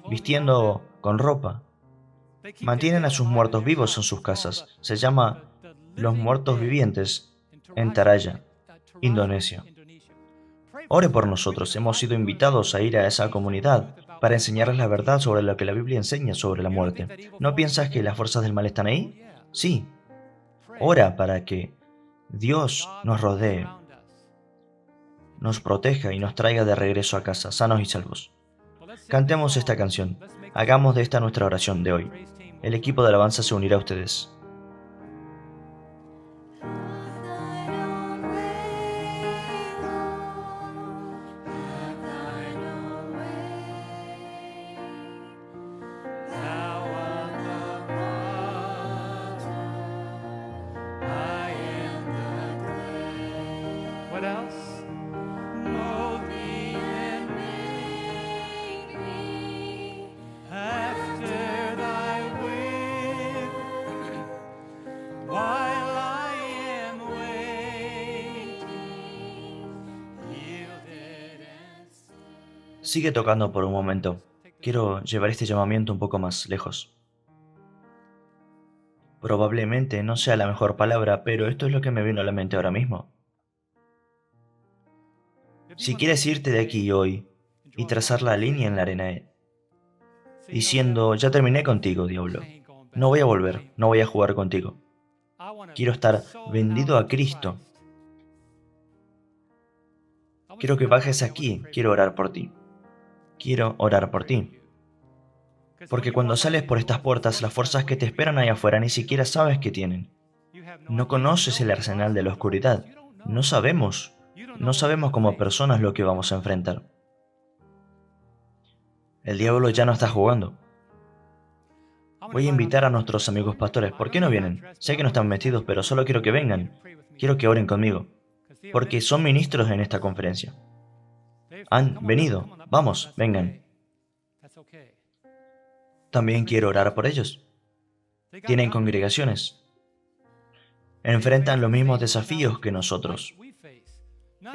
vistiendo con ropa. Mantienen a sus muertos vivos en sus casas. Se llama Los Muertos Vivientes en Taraya, Indonesia. Ore por nosotros. Hemos sido invitados a ir a esa comunidad para enseñarles la verdad sobre lo que la Biblia enseña sobre la muerte. ¿No piensas que las fuerzas del mal están ahí? Sí. Ora para que Dios nos rodee, nos proteja y nos traiga de regreso a casa, sanos y salvos. Cantemos esta canción. Hagamos de esta nuestra oración de hoy. El equipo de alabanza se unirá a ustedes. What else? Mold me and make me after thy will, while I am waiting, yielded and still. Sigue tocando por un momento. Quiero llevar este llamamiento un poco más lejos. Probablemente no sea la mejor palabra, pero esto es lo que me vino a la mente ahora mismo. Si quieres irte de aquí hoy y trazar la línea en la arena, diciendo, ya terminé contigo, diablo, no voy a volver, no voy a jugar contigo. Quiero estar vendido a Cristo. Quiero que bajes aquí, quiero orar por ti. Quiero orar por ti. Porque cuando sales por estas puertas, las fuerzas que te esperan allá afuera ni siquiera sabes qué tienen. No conoces el arsenal de la oscuridad. No sabemos. No sabemos como personas lo que vamos a enfrentar. El diablo ya no está jugando. Voy a invitar a nuestros amigos pastores. ¿Por qué no vienen? Sé que no están vestidos, pero solo quiero que vengan. Quiero que oren conmigo. Porque son ministros en esta conferencia. Han venido. Vamos, vengan. También quiero orar por ellos. Tienen congregaciones. Enfrentan los mismos desafíos que nosotros.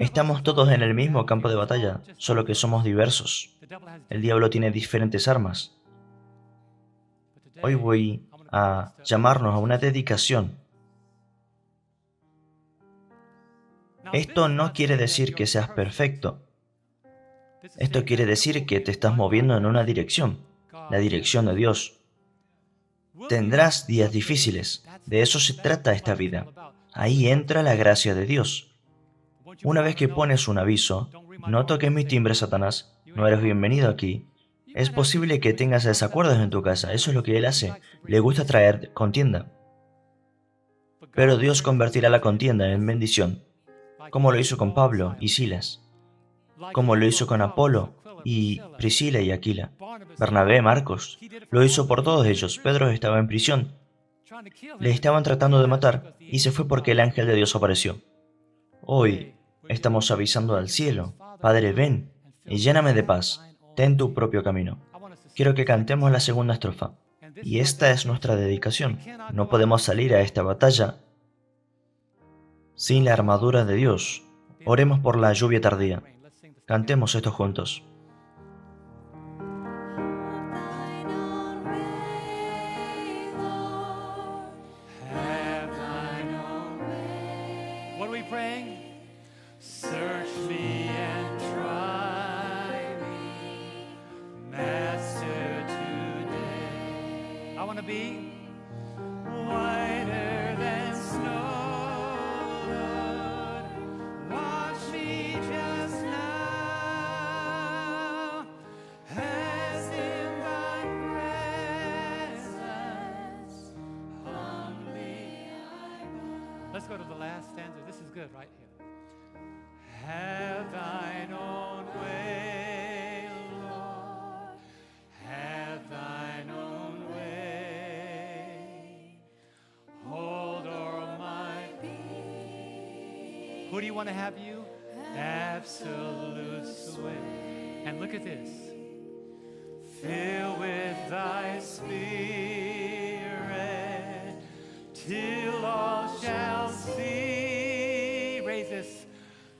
Estamos todos en el mismo campo de batalla, solo que somos diversos. El diablo tiene diferentes armas. Hoy voy a llamarnos a una dedicación. Esto no quiere decir que seas perfecto. Esto quiere decir que te estás moviendo en una dirección, la dirección de Dios. Tendrás días difíciles. De eso se trata esta vida. Ahí entra la gracia de Dios. Una vez que pones un aviso, no toques mi timbre, Satanás, no eres bienvenido aquí. Es posible que tengas desacuerdos en tu casa, eso es lo que él hace. Le gusta traer contienda. Pero Dios convertirá la contienda en bendición, como lo hizo con Pablo y Silas, como lo hizo con Apolo y Priscila y Aquila, Bernabé, Marcos. Lo hizo por todos ellos. Pedro estaba en prisión. Le estaban tratando de matar y se fue porque el ángel de Dios apareció. Hoy estamos avisando al cielo: Padre, ven y lléname de paz. Ten tu propio camino. Quiero que cantemos la segunda estrofa. Y esta es nuestra dedicación. No podemos salir a esta batalla sin la armadura de Dios. Oremos por la lluvia tardía. Cantemos esto juntos. Have thine own way. What are we praying? Search me and try me, Master, today. I want to be whiter than snow, Lord. Wash me just now, as in thy presence, humbly I bow. Let's go to the last stanza. This is good right here. Have thine own way, Lord. Have thine own way. Hold o'er my being. Who do you want to have you? Absolute sway. And look at this. Fill with thy spirit till all shall see. Raise this.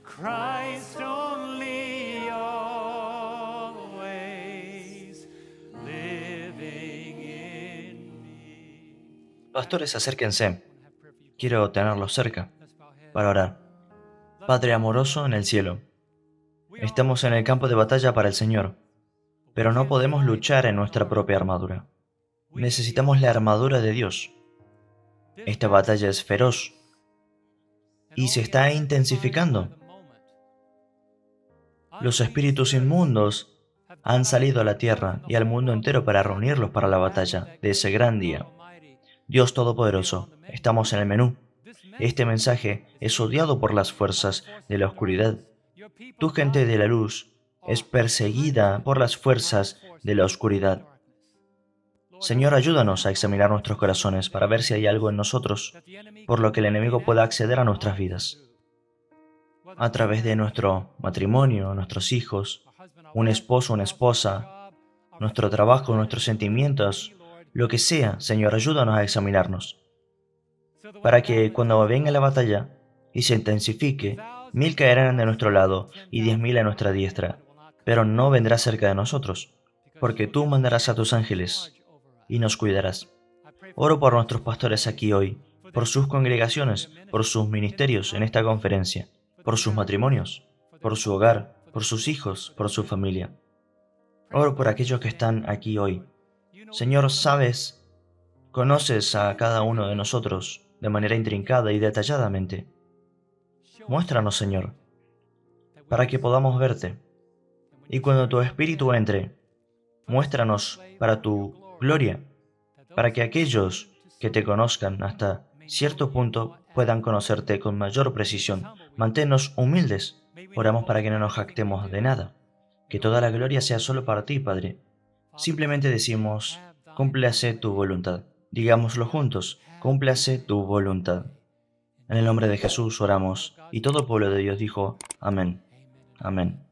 Christ only always living in me. Pastores, acérquense. Quiero tenerlos cerca para orar. Padre amoroso en el cielo, estamos en el campo de batalla para el Señor, pero no podemos luchar en nuestra propia armadura. Necesitamos la armadura de Dios. Esta batalla es feroz y se está intensificando. Los espíritus inmundos han salido a la tierra y al mundo entero para reunirlos para la batalla de ese gran día. Dios Todopoderoso, estamos en el menú. Este mensaje es odiado por las fuerzas de la oscuridad. Tu gente de la luz es perseguida por las fuerzas de la oscuridad. Señor, ayúdanos a examinar nuestros corazones para ver si hay algo en nosotros por lo que el enemigo pueda acceder a nuestras vidas. A través de nuestro matrimonio, nuestros hijos, un esposo, una esposa, nuestro trabajo, nuestros sentimientos, lo que sea, Señor, ayúdanos a examinarnos, para que cuando venga la batalla y se intensifique, 1000 caerán de nuestro lado y 10.000 a nuestra diestra, pero no vendrá cerca de nosotros, porque tú mandarás a tus ángeles y nos cuidarás. Oro por nuestros pastores aquí hoy, por sus congregaciones, por sus ministerios en esta conferencia, por sus matrimonios, por su hogar, por sus hijos, por su familia. Oro por aquellos que están aquí hoy. Señor, sabes, conoces a cada uno de nosotros de manera intrincada y detalladamente. Muéstranos, Señor, para que podamos verte. Y cuando tu Espíritu entre, muéstranos para tu gloria, para que aquellos que te conozcan hasta cierto punto puedan conocerte con mayor precisión. Manténnos humildes. Oramos para que no nos jactemos de nada. Que toda la gloria sea solo para ti, Padre. Simplemente decimos, cúmplase tu voluntad. Digámoslo juntos, cúmplase tu voluntad. En el nombre de Jesús oramos, y todo el pueblo de Dios dijo, amén. Amén.